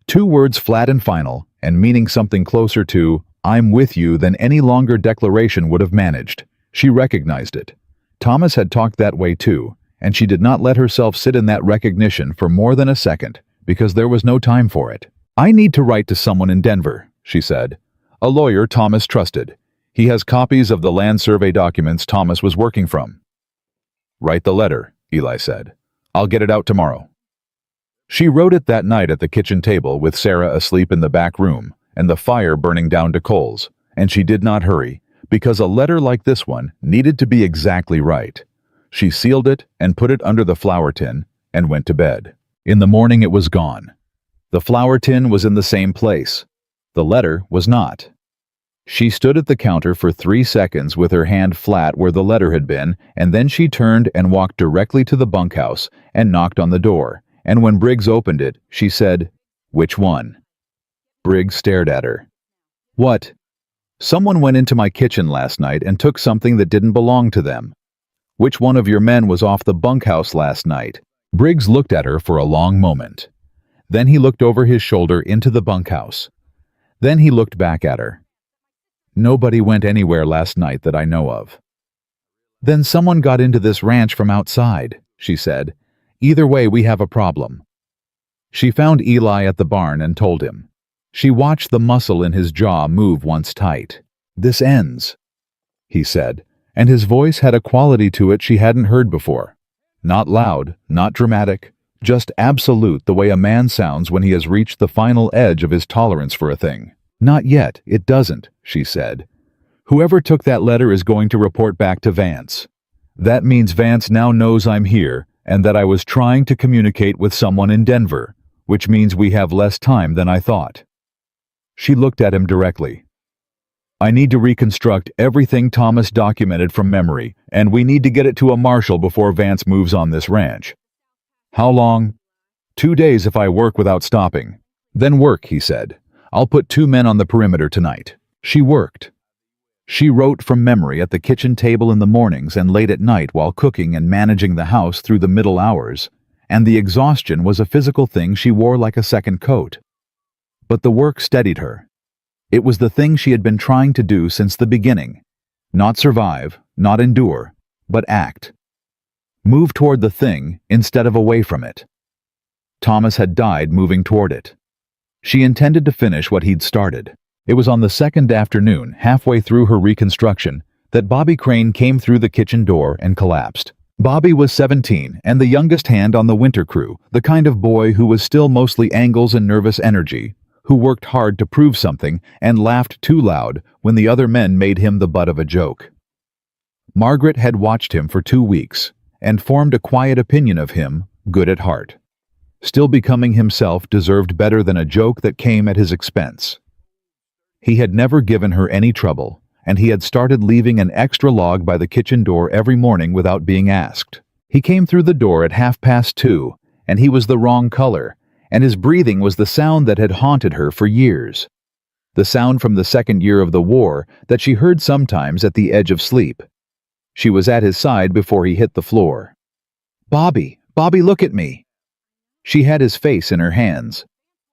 2 words flat and final, and meaning something closer to "I'm with you" than any longer declaration would have managed. She recognized it. Thomas had talked that way too, and she did not let herself sit in that recognition for more than a second, because there was no time for it. "I need to write to someone in Denver," she said. "A lawyer Thomas trusted. He has copies of the land survey documents Thomas was working from." "Write the letter," Eli said. "I'll get it out tomorrow." She wrote it that night at the kitchen table with Sarah asleep in the back room and the fire burning down to coals, and she did not hurry, because a letter like this one needed to be exactly right. She sealed it and put it under the flour tin and went to bed. In the morning it was gone. The flour tin was in the same place. The letter was not. She stood at the counter for 3 seconds with her hand flat where the letter had been, and then she turned and walked directly to the bunkhouse and knocked on the door, and when Briggs opened it, she said, "Which one?" Briggs stared at her. "What?" "Someone went into my kitchen last night and took something that didn't belong to them." "Which one of your men was off the bunkhouse last night?" Briggs looked at her for a long moment. Then he looked over his shoulder into the bunkhouse. Then he looked back at her. "Nobody went anywhere last night that I know of." "Then someone got into this ranch from outside," she said. "Either way, we have a problem." She found Eli at the barn and told him. She watched the muscle in his jaw move once tight. "This ends," he said, and his voice had a quality to it she hadn't heard before. Not loud, not dramatic, just absolute, the way a man sounds when he has reached the final edge of his tolerance for a thing. "Not yet, it doesn't," she said. "Whoever took that letter is going to report back to Vance. That means Vance now knows I'm here and that I was trying to communicate with someone in Denver, which means we have less time than I thought." She looked at him directly. "I need to reconstruct everything Thomas documented from memory, and we need to get it to a marshal before Vance moves on this ranch." "How long?" 2 days if I work without stopping." "Then work," he said. "I'll put 2 men on the perimeter tonight." She worked. She wrote from memory at the kitchen table in the mornings and late at night while cooking and managing the house through the middle hours, and the exhaustion was a physical thing she wore like a second coat. But the work steadied her. It was the thing she had been trying to do since the beginning. Not survive, not endure, but act. Move toward the thing instead of away from it. Thomas had died moving toward it. She intended to finish what he'd started. It was on the second afternoon, halfway through her reconstruction, that Bobby Crane came through the kitchen door and collapsed. Bobby was 17 and the youngest hand on the winter crew, the kind of boy who was still mostly angles and nervous energy, who worked hard to prove something and laughed too loud when the other men made him the butt of a joke. Margaret had watched him for 2 weeks and formed a quiet opinion of him, good at heart. Still becoming himself deserved better than a joke that came at his expense. He had never given her any trouble, and he had started leaving an extra log by the kitchen door every morning without being asked. He came through the door at 2:30, and he was the wrong color, and his breathing was the sound that had haunted her for years. The sound from the second year of the war that she heard sometimes at the edge of sleep. She was at his side before he hit the floor. "Bobby, Bobby, look at me!" She had his face in her hands.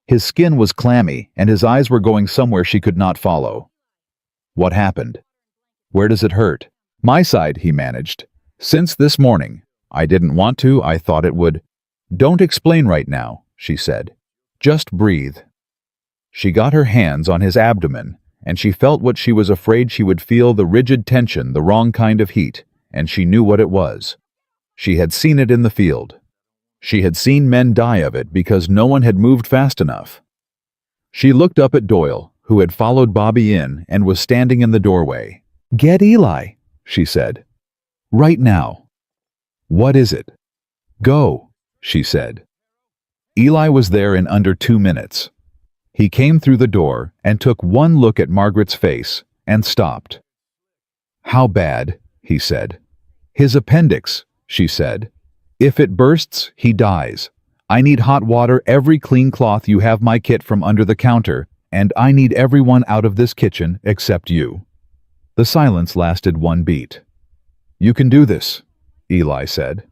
His skin was clammy, and his eyes were going somewhere she could not follow. "What happened? Where does it hurt?" "My side," he managed. "Since this morning. I didn't want to, I thought it would." "Don't explain right now," she said. "Just breathe." She got her hands on his abdomen, and she felt what she was afraid she would feel, the rigid tension, the wrong kind of heat, and she knew what it was. She had seen it in the field. She had seen men die of it because no one had moved fast enough. She looked up at Doyle, who had followed Bobby in and was standing in the doorway. "Get Eli," she said. "Right now." "What is it?" "Go," she said. Eli was there in under 2 minutes. He came through the door and took one look at Margaret's face and stopped. "How bad?" he said. "His appendix," she said. "If it bursts, he dies. I need hot water, every clean cloth you have, my kit from under the counter, and I need everyone out of this kitchen except you." The silence lasted 1 beat. "You can do this," Eli said.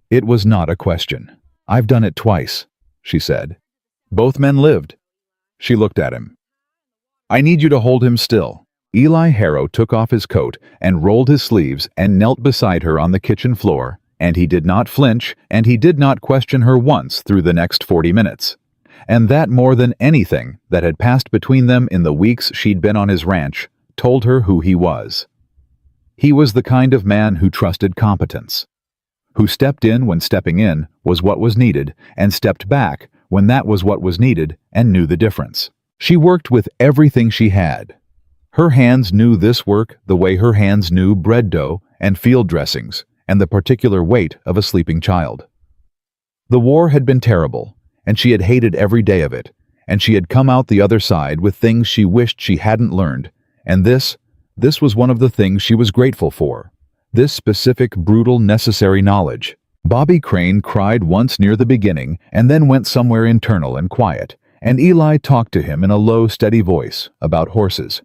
It was not a question. "I've done it twice," she said. "Both men lived." She looked at him. "I need you to hold him still." Eli Harrow took off his coat and rolled his sleeves and knelt beside her on the kitchen floor, and he did not flinch, and he did not question her once through the next 40 minutes. And that, more than anything that had passed between them in the weeks she'd been on his ranch, told her who he was. He was the kind of man who trusted competence, who stepped in when stepping in was what was needed, and stepped back when that was what was needed, and knew the difference. She worked with everything she had. Her hands knew this work the way her hands knew bread dough and field dressings and the particular weight of a sleeping child. The war had been terrible, and she had hated every day of it, and she had come out the other side with things she wished she hadn't learned, and this was one of the things she was grateful for. This specific, brutal, necessary knowledge. Bobby Crane cried once near the beginning and then went somewhere internal and quiet, and Eli talked to him in a low, steady voice about horses.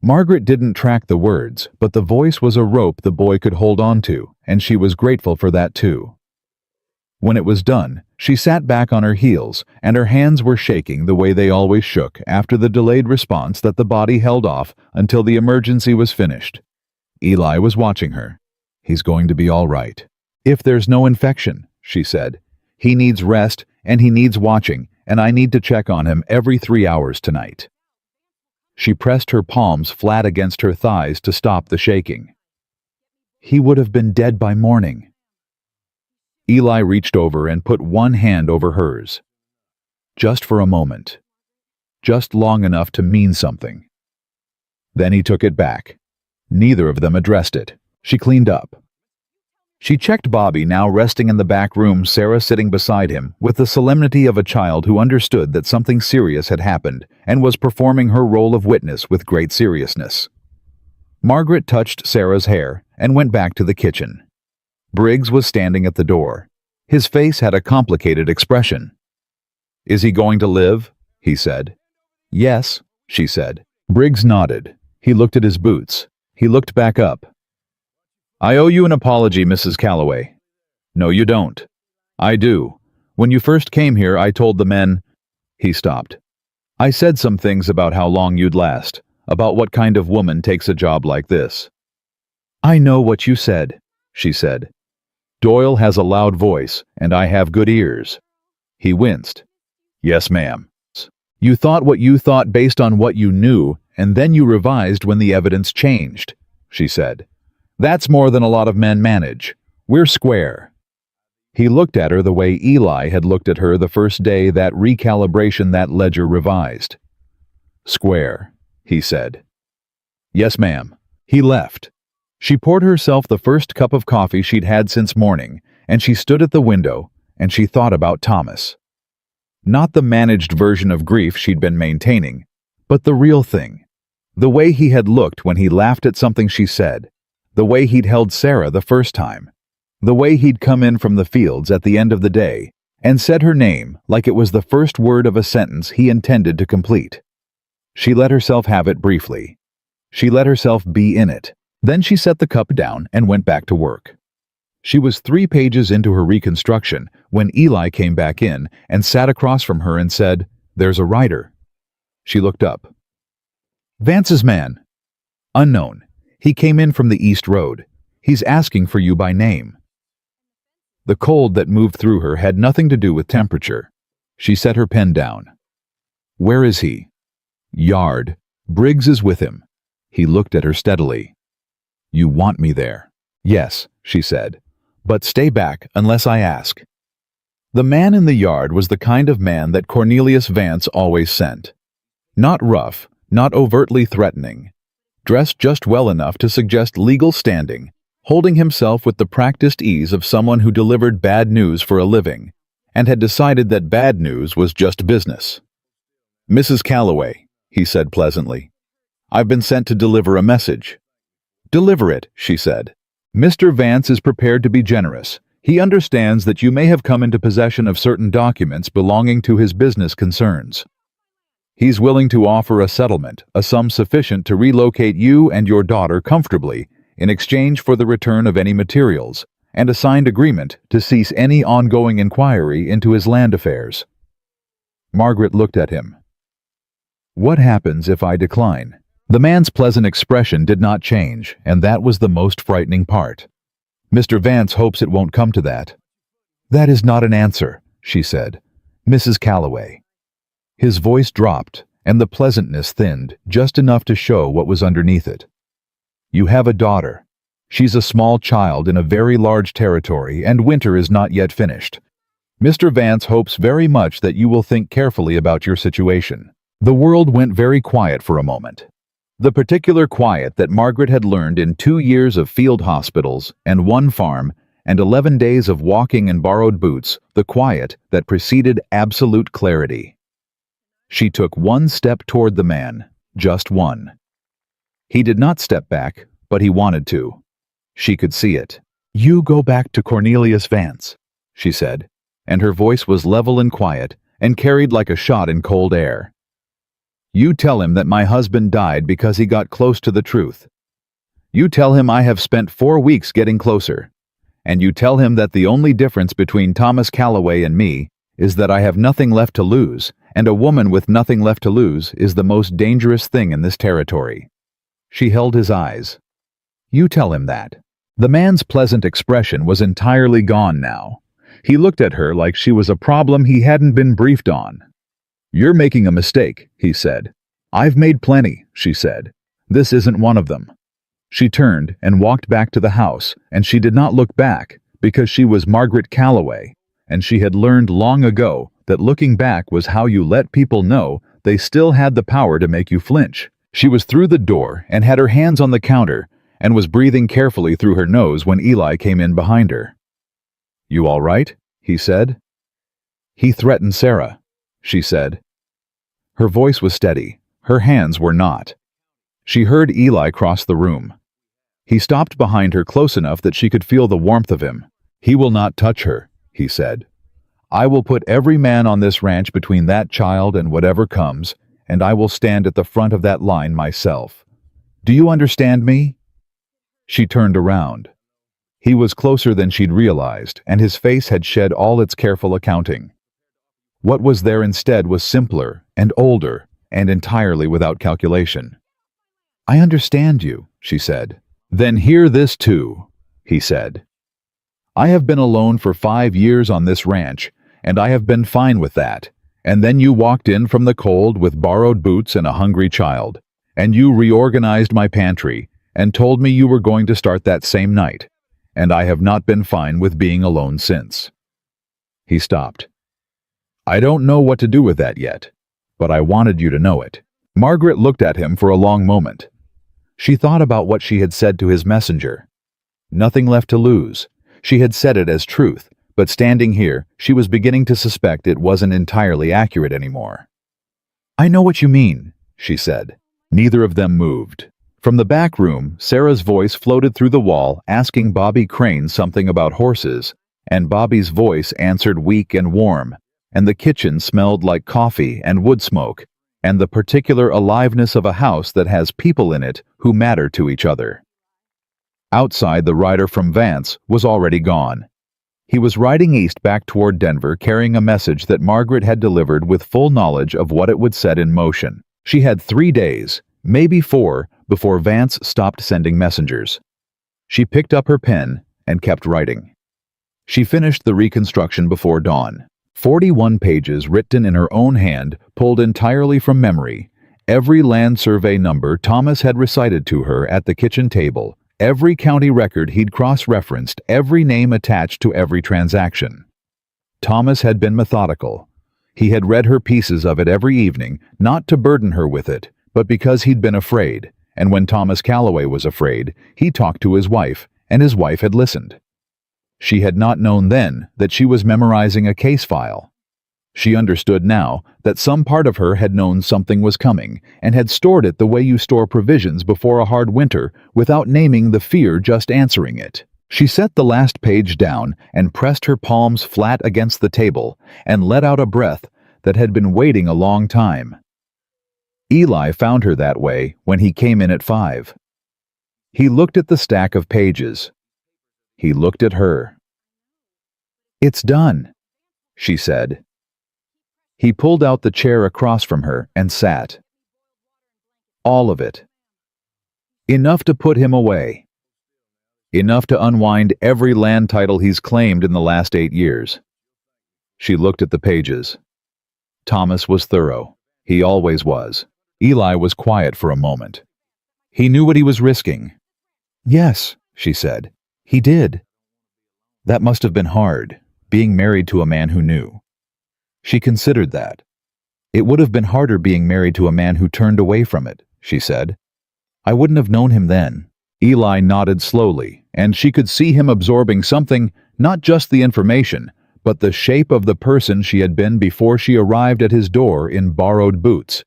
Margaret didn't track the words, but the voice was a rope the boy could hold on to, and she was grateful for that too. When it was done, she sat back on her heels, and her hands were shaking the way they always shook after the delayed response that the body held off until the emergency was finished. Eli was watching her. "He's going to be all right. If there's no infection," she said. "He needs rest, and he needs watching, and I need to check on him every 3 hours tonight." She pressed her palms flat against her thighs to stop the shaking. "He would have been dead by morning." Eli reached over and put one hand over hers. Just for a moment. Just long enough to mean something. Then he took it back. Neither of them addressed it. She cleaned up. She checked Bobby, now resting in the back room, Sarah sitting beside him, with the solemnity of a child who understood that something serious had happened and was performing her role of witness with great seriousness. Margaret touched Sarah's hair and went back to the kitchen. Briggs was standing at the door. His face had a complicated expression. "Is he going to live?" he said. "Yes," she said. Briggs nodded. He looked at his boots. He looked back up. "I owe you an apology, Mrs. Calloway." "No, you don't." "I do. When you first came here, I told the men—" He stopped. "I said some things about how long you'd last, about what kind of woman takes a job like this." "I know what you said," she said. "Doyle has a loud voice, and I have good ears." He winced. "Yes, ma'am. You thought what you thought based on what you knew, and then you revised when the evidence changed," she said. "That's more than a lot of men manage. We're square." He looked at her the way Eli had looked at her the first day that recalibration, that ledger revised. "Square," he said. "Yes, ma'am." He left. She poured herself the first cup of coffee she'd had since morning, and she stood at the window, and she thought about Thomas. Not the managed version of grief she'd been maintaining, but the real thing. The way he had looked when he laughed at something she said. The way he'd held Sarah the first time. The way he'd come in from the fields at the end of the day and said her name like it was the first word of a sentence he intended to complete. She let herself have it briefly. She let herself be in it. Then she set the cup down and went back to work. She was 3 pages into her reconstruction when Eli came back in and sat across from her and said, "There's a rider." She looked up. "Vance's man." "Unknown. He came in from the East Road. He's asking for you by name." The cold that moved through her had nothing to do with temperature. She set her pen down. "Where is he?" "Yard. Briggs is with him." He looked at her steadily. "You want me there?" "Yes," she said. "But stay back unless I ask." The man in the yard was the kind of man that Cornelius Vance always sent. Not rough, not overtly threatening. Dressed just well enough to suggest legal standing, holding himself with the practiced ease of someone who delivered bad news for a living, and had decided that bad news was just business. "Mrs. Calloway," he said pleasantly. "I've been sent to deliver a message." "Deliver it," she said. "Mr. Vance is prepared to be generous. He understands that you may have come into possession of certain documents belonging to his business concerns. He's willing to offer a settlement, a sum sufficient to relocate you and your daughter comfortably in exchange for the return of any materials, and a signed agreement to cease any ongoing inquiry into his land affairs." Margaret looked at him. "What happens if I decline?" The man's pleasant expression did not change, and that was the most frightening part. "Mr. Vance hopes it won't come to that." "That is not an answer," she said. "Mrs. Calloway." His voice dropped, and the pleasantness thinned, just enough to show what was underneath it. "You have a daughter. She's a small child in a very large territory, and winter is not yet finished. Mr. Vance hopes very much that you will think carefully about your situation." The world went very quiet for a moment. The particular quiet that Margaret had learned in 2 years of field hospitals and 1 farm and 11 days of walking in borrowed boots, the quiet that preceded absolute clarity. She took 1 step toward the man, just 1. He did not step back, but he wanted to. She could see it. "You go back to Cornelius Vance," she said, and her voice was level and quiet and carried like a shot in cold air. "You tell him that my husband died because he got close to the truth. You tell him I have spent 4 weeks getting closer. And you tell him that the only difference between Thomas Calloway and me is that I have nothing left to lose, and a woman with nothing left to lose is the most dangerous thing in this territory." She held his eyes. "You tell him that." The man's pleasant expression was entirely gone now. He looked at her like she was a problem he hadn't been briefed on. "You're making a mistake," he said. "I've made plenty," she said. "This isn't one of them." She turned and walked back to the house, and she did not look back because she was Margaret Calloway, and she had learned long ago that looking back was how you let people know they still had the power to make you flinch. She was through the door and had her hands on the counter and was breathing carefully through her nose when Eli came in behind her. "You all right?" he said. "He threatened Sarah," she said. Her voice was steady. Her hands were not. She heard Eli cross the room. He stopped behind her close enough that she could feel the warmth of him. "He will not touch her," he said. "I will put every man on this ranch between that child and whatever comes, and I will stand at the front of that line myself. Do you understand me?" She turned around. He was closer than she'd realized, and his face had shed all its careful accounting. What was there instead was simpler and older and entirely without calculation. "I understand you," she said. "Then hear this too," he said. "I have been alone for 5 years on this ranch, and I have been fine with that. And then you walked in from the cold with borrowed boots and a hungry child, and you reorganized my pantry and told me you were going to start that same night, and I have not been fine with being alone since." He stopped. "I don't know what to do with that yet, but I wanted you to know it." Margaret looked at him for a long moment. She thought about what she had said to his messenger. Nothing left to lose. She had said it as truth, but standing here, she was beginning to suspect it wasn't entirely accurate anymore. "I know what you mean," she said. Neither of them moved. From the back room, Sarah's voice floated through the wall asking Bobby Crane something about horses, and Bobby's voice answered weak and warm, and the kitchen smelled like coffee and wood smoke, and the particular aliveness of a house that has people in it who matter to each other. Outside, the rider from Vance was already gone. He was riding east back toward Denver carrying a message that Margaret had delivered with full knowledge of what it would set in motion. She had 3 days, maybe 4, before Vance stopped sending messengers. She picked up her pen and kept writing. She finished the reconstruction before dawn. 41 pages written in her own hand, pulled entirely from memory. Every land survey number Thomas had recited to her at the kitchen table, every county record he'd cross-referenced, every name attached to every transaction. Thomas had been methodical. He had read her pieces of it every evening, not to burden her with it, but because he'd been afraid, and when Thomas Calloway was afraid, he talked to his wife, and his wife had listened. She had not known then that she was memorizing a case file. She understood now that some part of her had known something was coming and had stored it the way you store provisions before a hard winter without naming the fear just answering it. She set the last page down and pressed her palms flat against the table and let out a breath that had been waiting a long time. Eli found her that way when he came in at 5. He looked at the stack of pages. He looked at her. "It's done," she said. He pulled out the chair across from her and sat. All of it. Enough to put him away. Enough to unwind every land title he's claimed in the last 8 years. She looked at the pages. Thomas was thorough. He always was. Eli was quiet for a moment. He knew what he was risking. "Yes," she said. "He did." That must have been hard, being married to a man who knew. She considered that. "It would have been harder being married to a man who turned away from it," she said. "I wouldn't have known him then." Eli nodded slowly, and she could see him absorbing something, not just the information, but the shape of the person she had been before she arrived at his door in borrowed boots.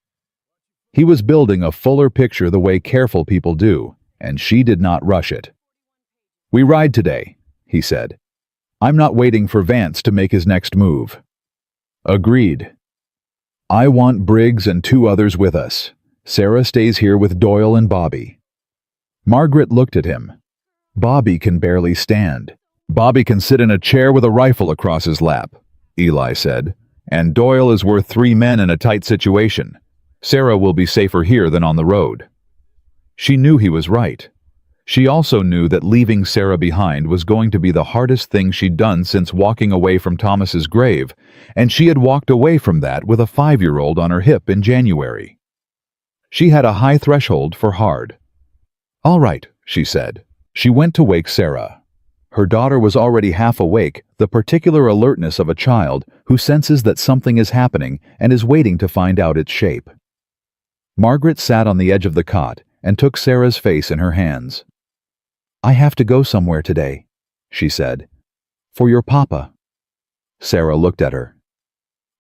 He was building a fuller picture the way careful people do, and she did not rush it. "We ride today," he said. I'm not waiting for Vance to make his next move. Agreed. I want Briggs and 2 others with us. Sarah stays here with Doyle and Bobby. Margaret looked at him. Bobby can barely stand. Bobby can sit in a chair with a rifle across his lap, Eli said, and Doyle is worth 3 men in a tight situation. Sarah will be safer here than on the road. She knew he was right. She also knew that leaving Sarah behind was going to be the hardest thing she'd done since walking away from Thomas's grave, and she had walked away from that with a 5-year-old on her hip in January. She had a high threshold for hard. All right, she said. She went to wake Sarah. Her daughter was already half awake, the particular alertness of a child who senses that something is happening and is waiting to find out its shape. Margaret sat on the edge of the cot and took Sarah's face in her hands. I have to go somewhere today, she said. For your papa. Sarah looked at her.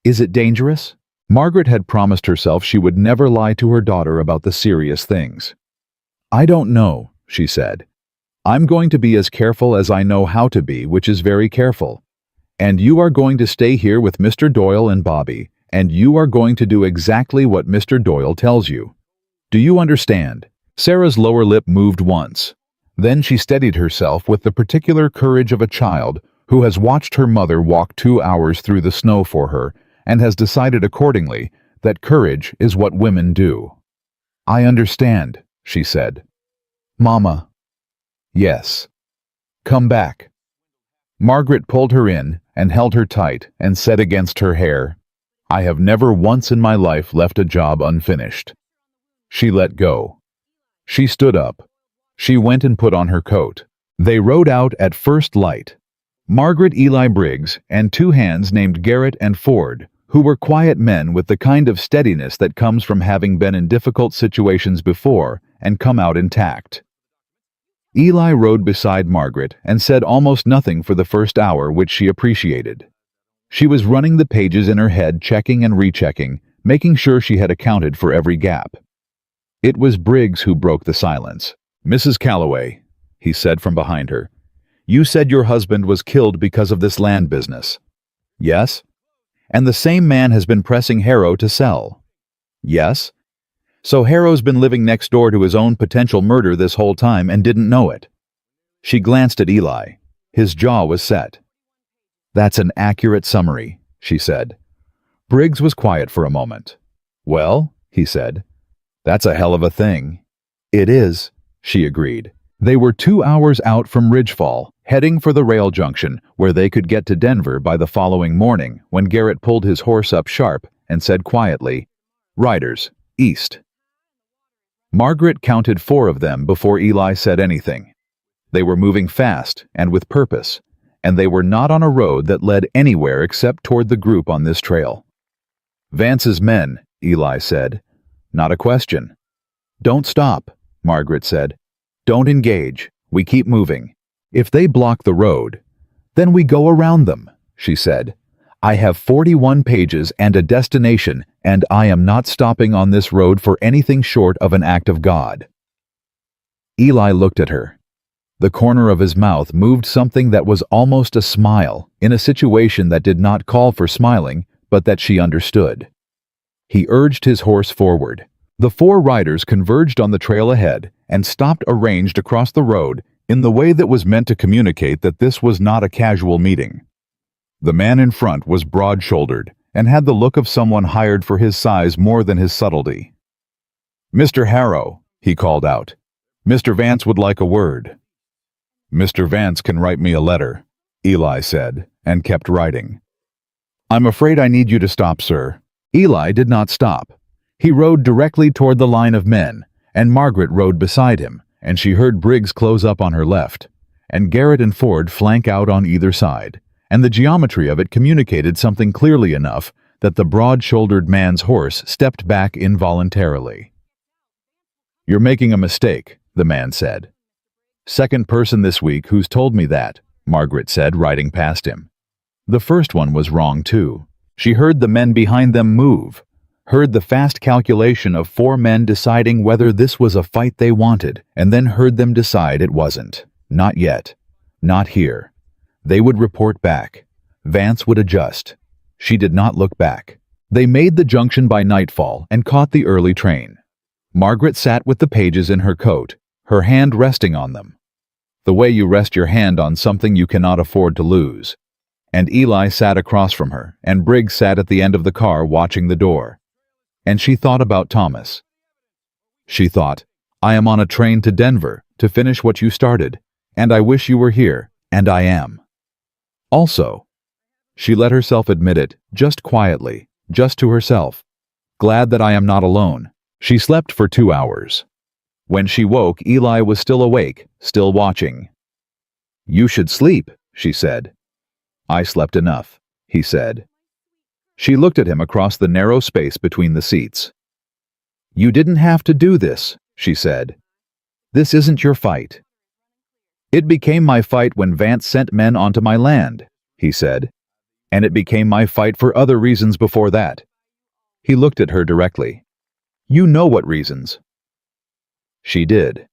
Is it dangerous? Margaret had promised herself she would never lie to her daughter about the serious things. I don't know, she said. I'm going to be as careful as I know how to be, which is very careful. And you are going to stay here with Mr. Doyle and Bobby, and you are going to do exactly what Mr. Doyle tells you. Do you understand? Sarah's lower lip moved once. Then she steadied herself with the particular courage of a child who has watched her mother walk 2 hours through the snow for her and has decided accordingly that courage is what women do. I understand, she said. Mama. Yes. Come back. Margaret pulled her in and held her tight and said against her hair, I have never once in my life left a job unfinished. She let go. She stood up. She went and put on her coat. They rode out at first light. Margaret, Eli Briggs, and 2 hands named Garrett and Ford, who were quiet men with the kind of steadiness that comes from having been in difficult situations before and come out intact. Eli rode beside Margaret and said almost nothing for the first hour, which she appreciated. She was running the pages in her head, checking and rechecking, making sure she had accounted for every gap. It was Briggs who broke the silence. Mrs. Calloway, he said from behind her, you said your husband was killed because of this land business. Yes? And the same man has been pressing Harrow to sell. Yes? So Harrow's been living next door to his own potential murder this whole time and didn't know it. She glanced at Eli. His jaw was set. That's an accurate summary, she said. Briggs was quiet for a moment. Well, he said, that's a hell of a thing. It is, she agreed. They were 2 hours out from Ridgefall, heading for the rail junction where they could get to Denver by the following morning when Garrett pulled his horse up sharp and said quietly, Riders, east. Margaret counted 4 of them before Eli said anything. They were moving fast and with purpose, and they were not on a road that led anywhere except toward the group on this trail. Vance's men, Eli said. Not a question. Don't stop, Margaret said. Don't engage. We keep moving. If they block the road, then we go around them, she said. I have 41 pages and a destination, and I am not stopping on this road for anything short of an act of God. Eli looked at her. The corner of his mouth moved something that was almost a smile in a situation that did not call for smiling, but that she understood. He urged his horse forward. The 4 riders converged on the trail ahead and stopped arranged across the road in the way that was meant to communicate that this was not a casual meeting. The man in front was broad-shouldered and had the look of someone hired for his size more than his subtlety. Mr. Harrow, he called out. Mr. Vance would like a word. Mr. Vance can write me a letter, Eli said, and kept writing. I'm afraid I need you to stop, sir. Eli did not stop. He rode directly toward the line of men, and Margaret rode beside him, and she heard Briggs close up on her left, and Garrett and Ford flank out on either side, and the geometry of it communicated something clearly enough that the broad-shouldered man's horse stepped back involuntarily. You're making a mistake, the man said. Second person this week who's told me that, Margaret said, riding past him. The first one was wrong, too. She heard the men behind them move, heard the fast calculation of 4 men deciding whether this was a fight they wanted, and then heard them decide it wasn't. Not yet. Not here. They would report back. Vance would adjust. She did not look back. They made the junction by nightfall and caught the early train. Margaret sat with the pages in her coat, her hand resting on them. The way you rest your hand on something you cannot afford to lose. And Eli sat across from her, and Briggs sat at the end of the car watching the door. And she thought about Thomas. She thought, I am on a train to Denver to finish what you started, and I wish you were here, and I am. Also, she let herself admit it, just quietly, just to herself. Glad that I am not alone. She slept for 2 hours. When she woke, Eli was still awake, still watching. You should sleep, she said. I slept enough, he said. She looked at him across the narrow space between the seats. You didn't have to do this, she said. This isn't your fight. It became my fight when Vance sent men onto my land, he said. And it became my fight for other reasons before that. He looked at her directly. You know what reasons. She did.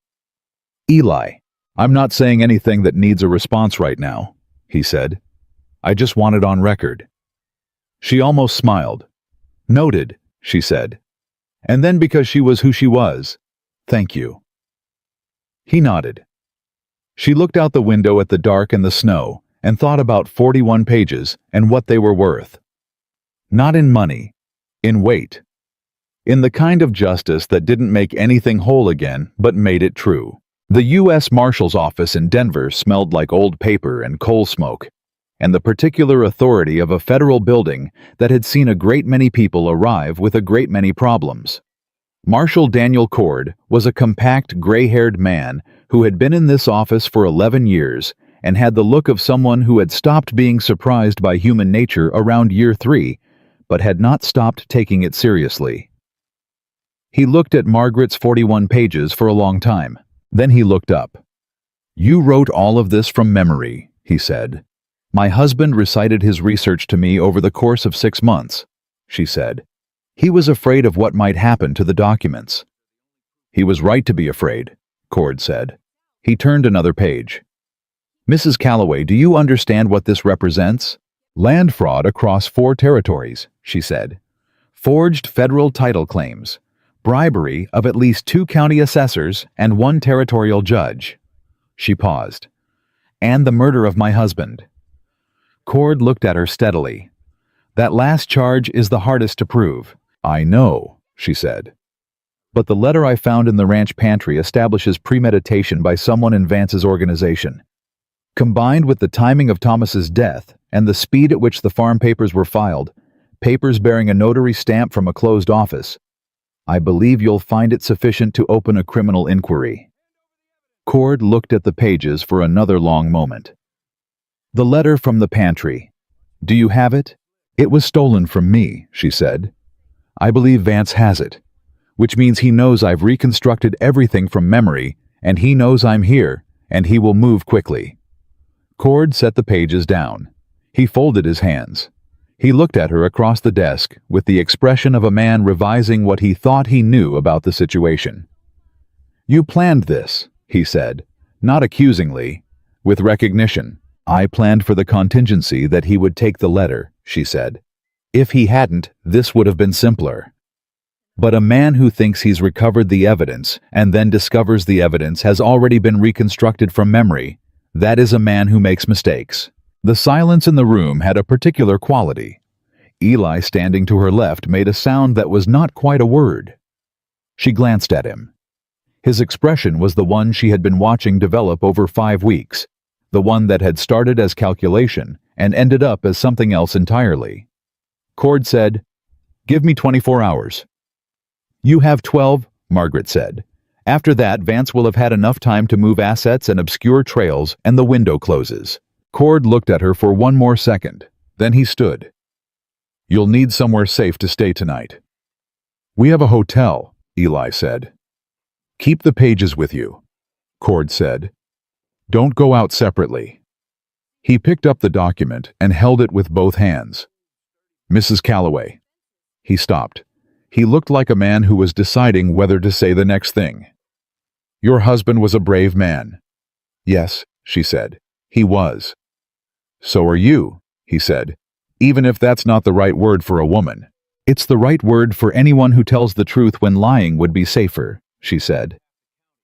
Eli, I'm not saying anything that needs a response right now, he said. I just want it on record. She almost smiled. Noted, she said. And then because she was who she was, thank you. He nodded. She looked out the window at the dark and the snow and thought about 41 pages and what they were worth. Not in money, in weight. In the kind of justice that didn't make anything whole again but made it true. The U.S. Marshal's office in Denver smelled like old paper and coal smoke, and the particular authority of a federal building that had seen a great many people arrive with a great many problems. Marshal Daniel Cord was a compact, gray-haired man who had been in this office for 11 years and had the look of someone who had stopped being surprised by human nature around year 3, but had not stopped taking it seriously. He looked at Margaret's 41 pages for a long time. Then he looked up. You wrote all of this from memory, he said. My husband recited his research to me over the course of 6 months, she said. He was afraid of what might happen to the documents. He was right to be afraid, Cord said. He turned another page. Mrs. Calloway, do you understand what this represents? Land fraud across 4 territories, she said. Forged federal title claims. Bribery of at least 2 county assessors and 1 territorial judge. She paused. And the murder of my husband. Cord looked at her steadily. That last charge is the hardest to prove. I know, she said. But the letter I found in the ranch pantry establishes premeditation by someone in Vance's organization. Combined with the timing of Thomas's death and the speed at which the farm papers were filed, papers bearing a notary stamp from a closed office, I believe you'll find it sufficient to open a criminal inquiry. Cord looked at the pages for another long moment. The letter from the pantry. Do you have it? It was stolen from me, she said. I believe Vance has it, which means he knows I've reconstructed everything from memory, and he knows I'm here, and he will move quickly. Cord set the pages down. He folded his hands. He looked at her across the desk with the expression of a man revising what he thought he knew about the situation. You planned this, he said, not accusingly, with recognition. I planned for the contingency that he would take the letter, she said. If he hadn't, this would have been simpler. But a man who thinks he's recovered the evidence and then discovers the evidence has already been reconstructed from memory, that is a man who makes mistakes. The silence in the room had a particular quality. Eli, standing to her left, made a sound that was not quite a word. She glanced at him. His expression was the one she had been watching develop over 5 weeks, the one that had started as calculation and ended up as something else entirely. Cord said, Give me 24 hours. You have 12, Margaret said. After that, Vance will have had enough time to move assets and obscure trails, and the window closes. Cord looked at her for 1 more second. Then he stood. You'll need somewhere safe to stay tonight. We have a hotel, Eli said. Keep the pages with you, Cord said. Don't go out separately. He picked up the document and held it with both hands. Mrs. Calloway. He stopped. He looked like a man who was deciding whether to say the next thing. Your husband was a brave man. Yes, she said. He was. So are you, he said. Even if that's not the right word for a woman. It's the right word for anyone who tells the truth when lying would be safer, she said.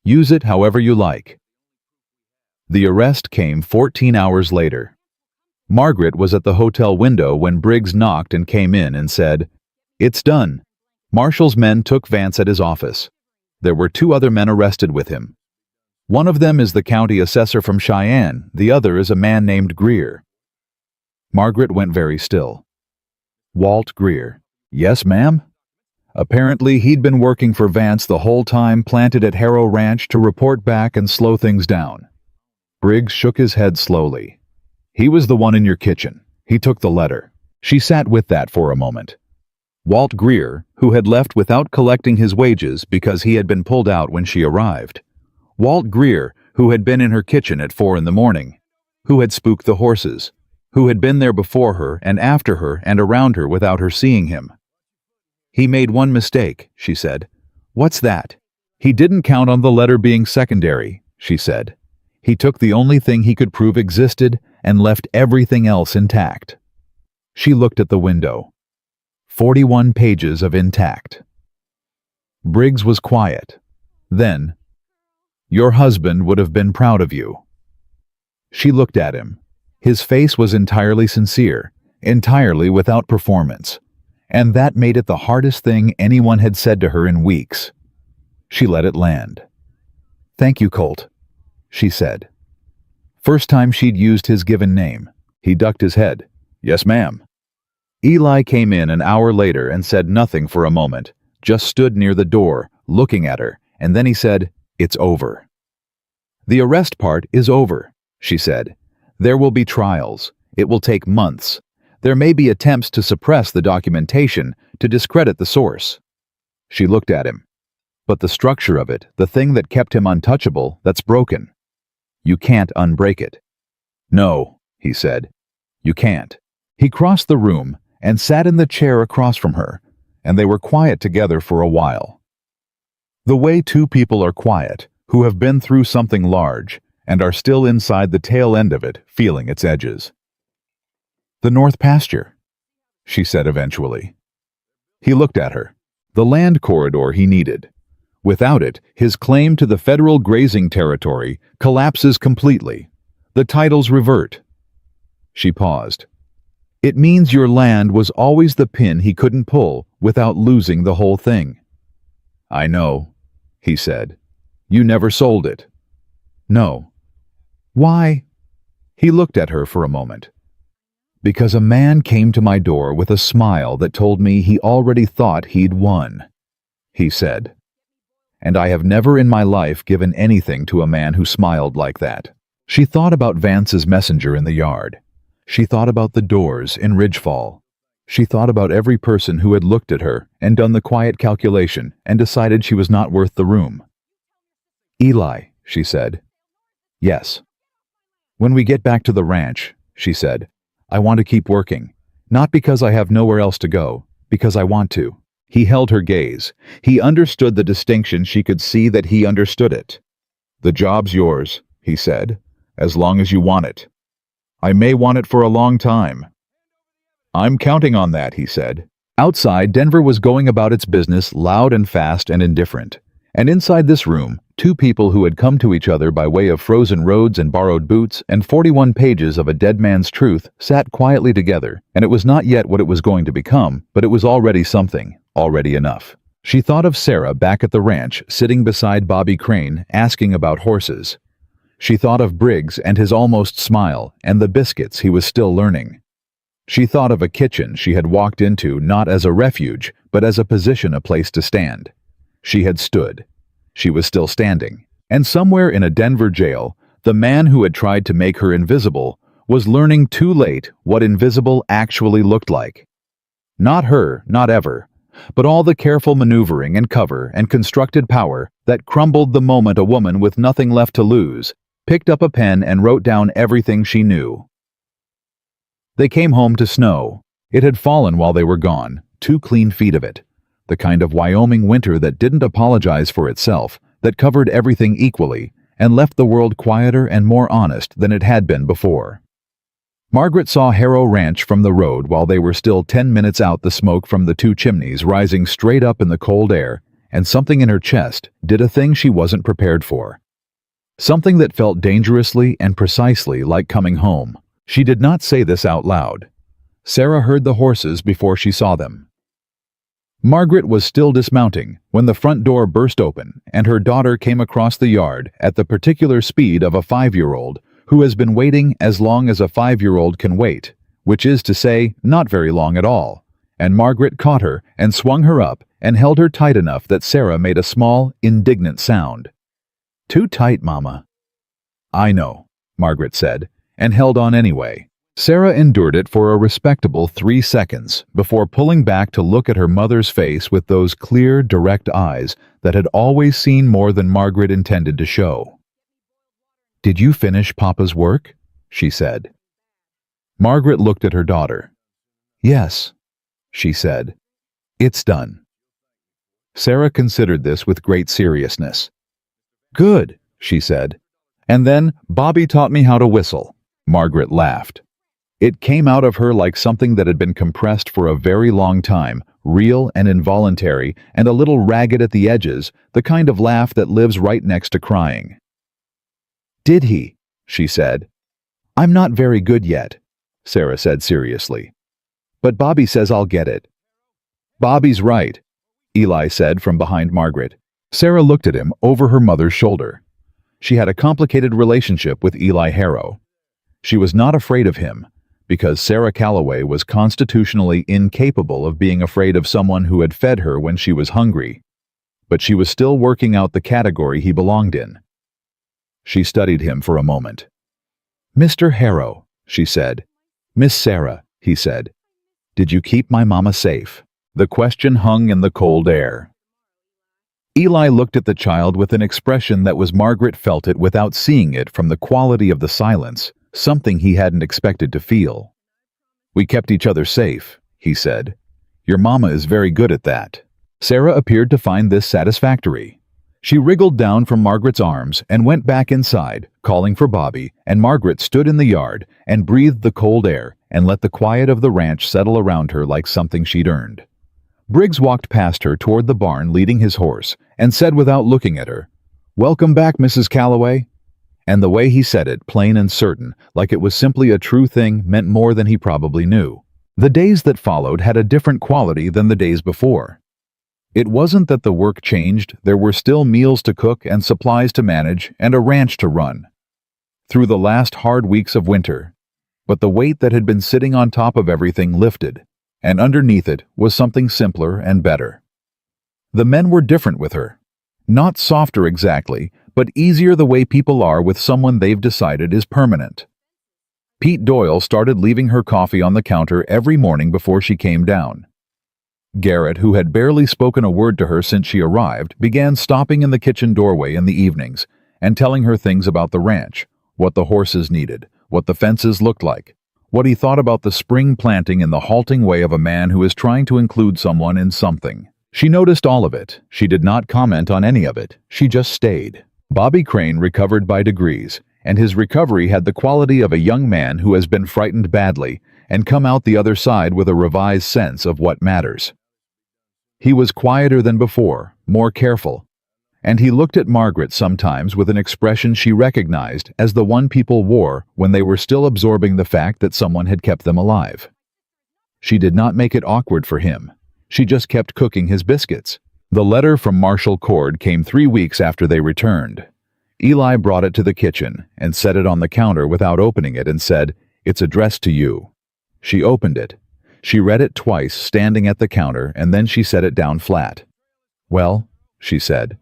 Use it however you like. The arrest came 14 hours later. Margaret was at the hotel window when Briggs knocked and came in and said, "It's done." Marshall's men took Vance at his office. There were 2 other men arrested with him. One of them is the county assessor from Cheyenne, the other is a man named Greer. Margaret went very still. Walt Greer. Yes, ma'am? Apparently, he'd been working for Vance the whole time, planted at Harrow Ranch to report back and slow things down. Briggs shook his head slowly. He was the one in your kitchen. He took the letter. She sat with that for a moment. Walt Greer, who had left without collecting his wages because he had been pulled out when she arrived. Walt Greer, who had been in her kitchen at 4 in the morning. Who had spooked the horses. Who had been there before her and after her and around her without her seeing him. He made one mistake, she said. What's that? He didn't count on the letter being secondary, she said. He took the only thing he could prove existed and left everything else intact. She looked at the window. 41 pages of intact. Briggs was quiet. Then, "Your husband would have been proud of you." She looked at him. His face was entirely sincere, entirely without performance. And that made it the hardest thing anyone had said to her in weeks. She let it land. "Thank you, Colt," she said. First time she'd used his given name. He ducked his head. "Yes, ma'am." Eli came in an hour later and said nothing for a moment, just stood near the door, looking at her, and then he said, "It's over." "The arrest part is over," she said. "There will be trials. It will take months. There may be attempts to suppress the documentation, to discredit the source." She looked at him. "But the structure of it, the thing that kept him untouchable, that's broken. You can't unbreak it." "No," he said. "You can't." He crossed the room and sat in the chair across from her, and they were quiet together for a while. The way 2 people are quiet, who have been through something large, and are still inside the tail end of it, feeling its edges. "The North Pasture," she said eventually. He looked at her. The land corridor he needed. Without it, his claim to the federal grazing territory collapses completely. The titles revert. She paused. "It means your land was always the pin he couldn't pull without losing the whole thing." "I know," he said. "You never sold it." "No." "Why?" He looked at her for a moment. "Because a man came to my door with a smile that told me he already thought he'd won," he said. "And I have never in my life given anything to a man who smiled like that." She thought about Vance's messenger in the yard. She thought about the doors in Ridgefall. She thought about every person who had looked at her and done the quiet calculation and decided she was not worth the room. "Eli," she said. "Yes." "When we get back to the ranch," she said, "I want to keep working. Not because I have nowhere else to go, because I want to." He held her gaze. He understood the distinction. She could see that he understood it. "The job's yours," he said, "as long as you want it. I may want it for a long time." "I'm counting on that," he said. Outside, Denver was going about its business loud and fast and indifferent. And inside this room, 2 people who had come to each other by way of frozen roads and borrowed boots and 41 pages of a dead man's truth sat quietly together, and it was not yet what it was going to become, but it was already something, already enough. She thought of Sarah back at the ranch, sitting beside Bobby Crane, asking about horses. She thought of Briggs and his almost smile, and the biscuits he was still learning. She thought of a kitchen she had walked into not as a refuge, but as a position, a place to stand. She had stood. She was still standing. And somewhere in a Denver jail, the man who had tried to make her invisible was learning too late what invisible actually looked like. Not her, not ever, but all the careful maneuvering and cover and constructed power that crumbled the moment a woman with nothing left to lose picked up a pen and wrote down everything she knew. They came home to snow. It had fallen while they were gone, 2 clean feet of it. The kind of Wyoming winter that didn't apologize for itself, that covered everything equally, and left the world quieter and more honest than it had been before. Margaret saw Harrow Ranch from the road while they were still 10 minutes out, the smoke from the two chimneys rising straight up in the cold air, and something in her chest did a thing she wasn't prepared for. Something that felt dangerously and precisely like coming home. She did not say this out loud. Sarah heard the horses before she saw them. Margaret was still dismounting when the front door burst open and her daughter came across the yard at the particular speed of a 5-year-old who has been waiting as long as a 5-year-old can wait, which is to say, not very long at all, and Margaret caught her and swung her up and held her tight enough that Sarah made a small, indignant sound. "Too tight, Mama." "I know," Margaret said, and held on anyway. Sarah endured it for a respectable 3 seconds before pulling back to look at her mother's face with those clear, direct eyes that had always seen more than Margaret intended to show. "Did you finish Papa's work?" she said. Margaret looked at her daughter. "Yes," she said. "It's done." Sarah considered this with great seriousness. "Good," she said. "And then Bobby taught me how to whistle." Margaret laughed. It came out of her like something that had been compressed for a very long time, real and involuntary, and a little ragged at the edges, the kind of laugh that lives right next to crying. "Did he?" she said. "I'm not very good yet," Sarah said seriously. "But Bobby says I'll get it." "Bobby's right," Eli said from behind Margaret. Sarah looked at him over her mother's shoulder. She had a complicated relationship with Eli Harrow. She was not afraid of him, because Sarah Calloway was constitutionally incapable of being afraid of someone who had fed her when she was hungry. But she was still working out the category he belonged in. She studied him for a moment. "Mr. Harrow," she said. "Miss Sarah," he said. "Did you keep my mama safe?" The question hung in the cold air. Eli looked at the child with an expression that was Margaret felt it without seeing it from the quality of the silence, something he hadn't expected to feel. "We kept each other safe," he said. "Your mama is very good at that." Sarah appeared to find this satisfactory. She wriggled down from Margaret's arms and went back inside, calling for Bobby, and Margaret stood in the yard and breathed the cold air and let the quiet of the ranch settle around her like something she'd earned. Briggs walked past her toward the barn leading his horse and said without looking at her, "Welcome back, Mrs. Calloway." And the way he said it, plain and certain, like it was simply a true thing, meant more than he probably knew. The days that followed had a different quality than the days before. It wasn't that the work changed, there were still meals to cook and supplies to manage and a ranch to run. Through the last hard weeks of winter. But the weight that had been sitting on top of everything lifted, and underneath it was something simpler and better. The men were different with her. Not softer exactly, but easier the way people are with someone they've decided is permanent. Pete Doyle started leaving her coffee on the counter every morning before she came down. Garrett, who had barely spoken a word to her since she arrived, began stopping in the kitchen doorway in the evenings and telling her things about the ranch, what the horses needed, what the fences looked like, what he thought about the spring planting in the halting way of a man who is trying to include someone in something. She noticed all of it. She did not comment on any of it. She just stayed. Bobby Crane recovered by degrees, and his recovery had the quality of a young man who has been frightened badly and come out the other side with a revised sense of what matters. He was quieter than before, more careful, and he looked at Margaret sometimes with an expression she recognized as the one people wore when they were still absorbing the fact that someone had kept them alive. She did not make it awkward for him. She just kept cooking his biscuits. The letter from Marshall Cord came 3 weeks after they returned. Eli brought it to the kitchen and set it on the counter without opening it and said, "It's addressed to you." She opened it. She read it twice, standing at the counter, and then she set it down flat. "Well," she said.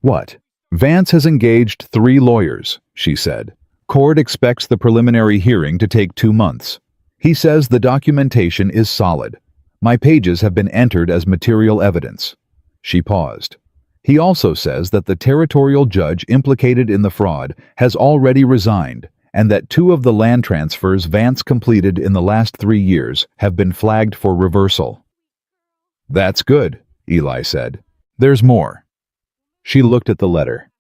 "What?" "Vance has engaged 3 lawyers," she said. "Cord expects the preliminary hearing to take 2 months. He says the documentation is solid. My pages have been entered as material evidence." She paused. "He also says that the territorial judge implicated in the fraud has already resigned and that 2 of the land transfers Vance completed in the last 3 years have been flagged for reversal." "That's good," Eli said. "There's more." She looked at the letter.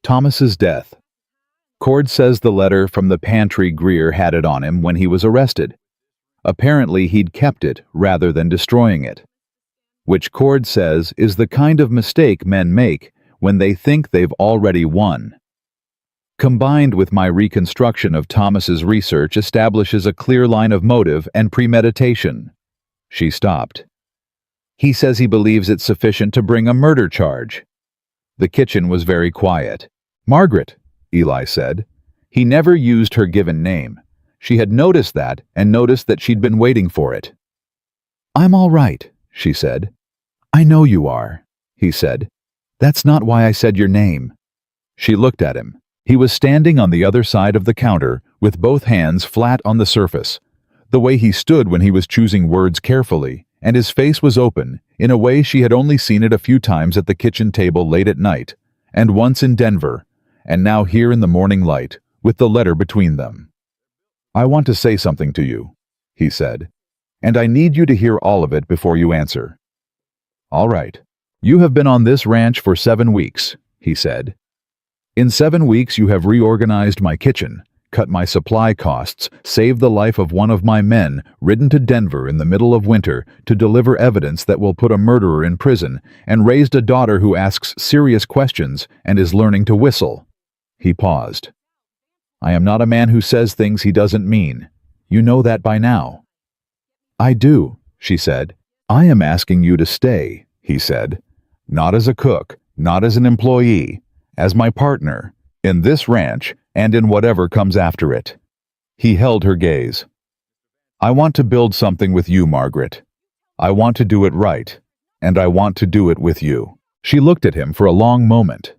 "Thomas's death. Cord says the letter from the pantry Greer had it on him when he was arrested. Apparently he'd kept it rather than destroying it. Which Cord says is the kind of mistake men make when they think they've already won. Combined with my reconstruction of Thomas's research establishes a clear line of motive and premeditation. She stopped. He says he believes it's sufficient to bring a murder charge. The kitchen was very quiet. Margaret, Eli said. He never used her given name. She had noticed that and noticed that she'd been waiting for it. I'm all right, she said. I know you are, he said. That's not why I said your name. She looked at him. He was standing on the other side of the counter with both hands flat on the surface, the way he stood when he was choosing words carefully, and his face was open in a way she had only seen it a few times at the kitchen table late at night, and once in Denver, and now here in the morning light, with the letter between them. I want to say something to you, he said, and I need you to hear all of it before you answer. All right. You have been on this ranch for 7 weeks, he said. In 7 weeks you have reorganized my kitchen, cut my supply costs, saved the life of one of my men, ridden to Denver in the middle of winter to deliver evidence that will put a murderer in prison, and raised a daughter who asks serious questions and is learning to whistle. He paused. I am not a man who says things he doesn't mean. You know that by now. I do, she said. I am asking you to stay, he said. Not as a cook, not as an employee, as my partner, in this ranch and in whatever comes after it. He held her gaze. I want to build something with you, Margaret. I want to do it right, and I want to do it with you. She looked at him for a long moment.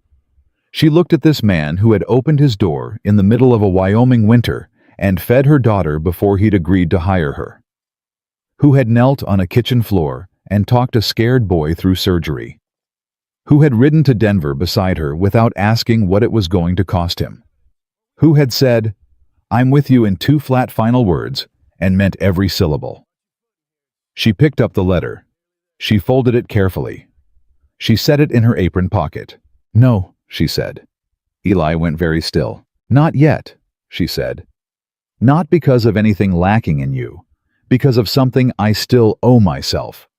She looked at this man who had opened his door in the middle of a Wyoming winter and fed her daughter before he'd agreed to hire her, who had knelt on a kitchen floor and talked a scared boy through surgery, who had ridden to Denver beside her without asking what it was going to cost him, who had said, I'm with you in 2 flat final words, and meant every syllable. She picked up the letter. She folded it carefully. She set it in her apron pocket. No, she said. Eli went very still. Not yet, she said. Not because of anything lacking in you, because of something I still owe myself.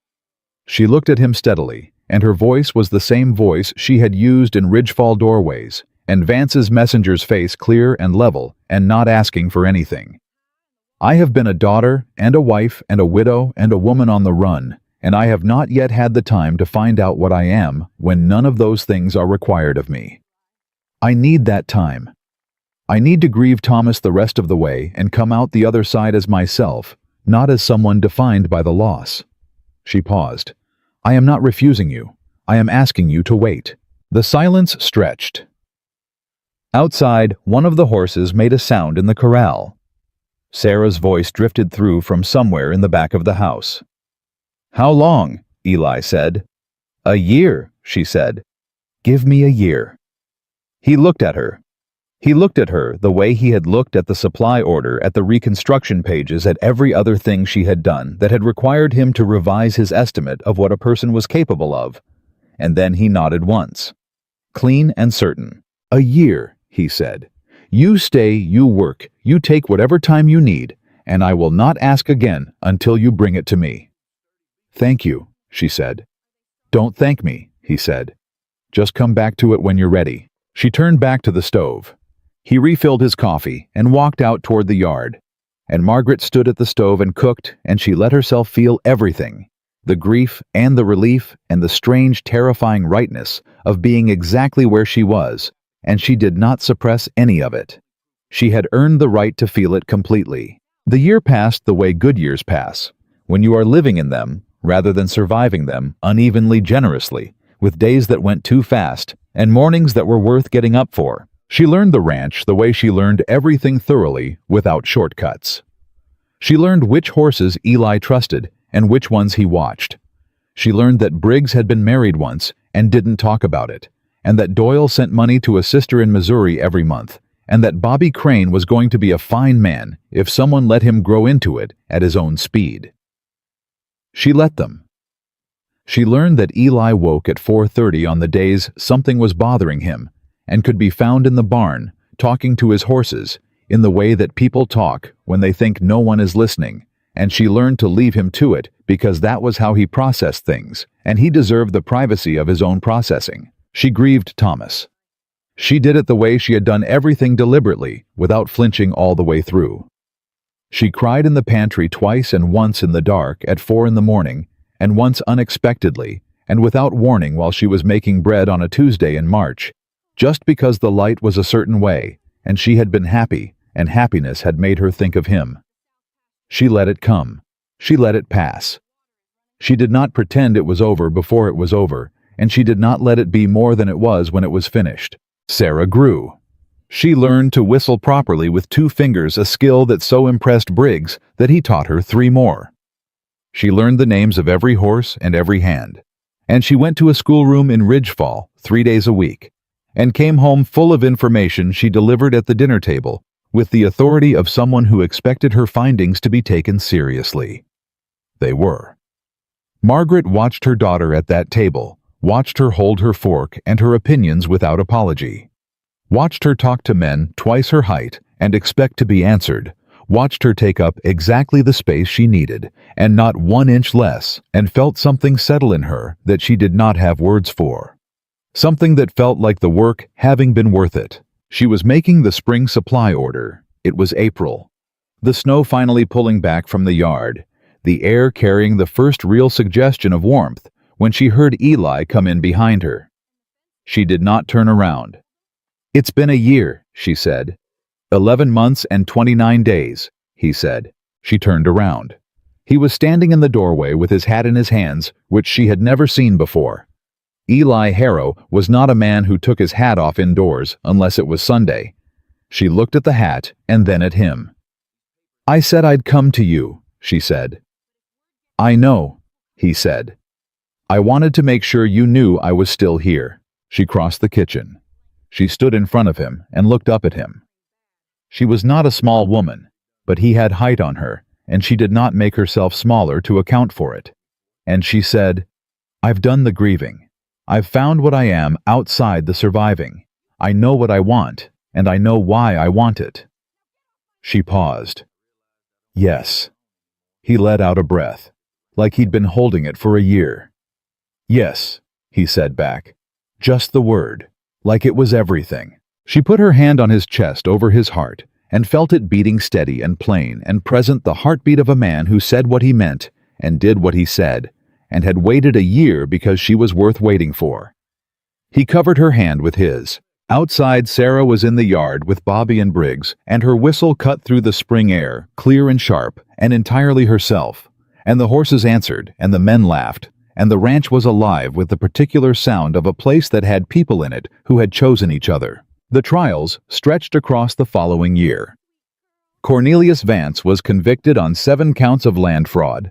She looked at him steadily, and her voice was the same voice she had used in Ridgefall doorways, and Vance's messenger's face clear and level and not asking for anything. I have been a daughter and a wife and a widow and a woman on the run, and I have not yet had the time to find out what I am when none of those things are required of me. I need that time. I need to grieve Thomas the rest of the way and come out the other side as myself, not as someone defined by the loss. She paused. I am not refusing you. I am asking you to wait. The silence stretched. Outside, one of the horses made a sound in the corral. Sarah's voice drifted through from somewhere in the back of the house. How long? Eli said. A year, she said. Give me a year. He looked at her. He looked at her the way he had looked at the supply order at the reconstruction pages at every other thing she had done that had required him to revise his estimate of what a person was capable of. And then he nodded once. Clean and certain. A year, he said. You stay, you work, you take whatever time you need, and I will not ask again until you bring it to me. Thank you, she said. Don't thank me, he said. Just come back to it when you're ready. She turned back to the stove. He refilled his coffee and walked out toward the yard, and Margaret stood at the stove and cooked, and she let herself feel everything, the grief and the relief and the strange, terrifying rightness of being exactly where she was, and she did not suppress any of it. She had earned the right to feel it completely. The year passed the way good years pass, when you are living in them rather than surviving them unevenly generously, with days that went too fast and mornings that were worth getting up for. She learned the ranch the way she learned everything thoroughly without shortcuts. She learned which horses Eli trusted and which ones he watched. She learned that Briggs had been married once and didn't talk about it, and that Doyle sent money to a sister in Missouri every month, and that Bobby Crane was going to be a fine man if someone let him grow into it at his own speed. She let them. She learned that Eli woke at 4:30 on the days something was bothering him, and could be found in the barn, talking to his horses, in the way that people talk when they think no one is listening, and she learned to leave him to it because that was how he processed things, and he deserved the privacy of his own processing. She grieved Thomas. She did it the way she had done everything deliberately, without flinching all the way through. She cried in the pantry twice, and once in the dark at 4 in the morning, and once unexpectedly, and without warning while she was making bread on a Tuesday in March, just because the light was a certain way, and she had been happy, and happiness had made her think of him. She let it come. She let it pass. She did not pretend it was over before it was over, and she did not let it be more than it was when it was finished. Sarah grew. She learned to whistle properly with 2 fingers, a skill that so impressed Briggs that he taught her 3 more. She learned the names of every horse and every hand, and she went to a schoolroom in Ridgefall 3 days a week, and came home full of information she delivered at the dinner table with the authority of someone who expected her findings to be taken seriously. They were. Margaret watched her daughter at that table, watched her hold her fork and her opinions without apology, watched her talk to men twice her height and expect to be answered, watched her take up exactly the space she needed and not 1 inch less, and felt something settle in her that she did not have words for. Something that felt like the work having been worth it. She was making the spring supply order. It was April. The snow finally pulling back from the yard, the air carrying the first real suggestion of warmth, when she heard Eli come in behind her. She did not turn around. "It's been a year," she said. 11 months and 29 days, he said. She turned around. He was standing in the doorway with his hat in his hands, which she had never seen before. Eli Harrow was not a man who took his hat off indoors unless it was Sunday. She looked at the hat and then at him. "I said I'd come to you," she said. "I know," he said. "I wanted to make sure you knew I was still here." She crossed the kitchen. She stood in front of him and looked up at him. She was not a small woman, but he had height on her, and she did not make herself smaller to account for it. And she said, "I've done the grieving. I've found what I am outside the surviving. I know what I want, and I know why I want it." She paused. "Yes." He let out a breath, like he'd been holding it for a year. "Yes," he said back. Just the word, like it was everything. She put her hand on his chest over his heart, and felt it beating steady and plain and present, the heartbeat of a man who said what he meant and did what he said, and had waited a year because she was worth waiting for. He covered her hand with his. Outside, Sarah was in the yard with Bobby and Briggs, and her whistle cut through the spring air, clear and sharp, and entirely herself. And the horses answered, and the men laughed, and the ranch was alive with the particular sound of a place that had people in it who had chosen each other. The trials stretched across the following year. Cornelius Vance was convicted on 7 counts of land fraud,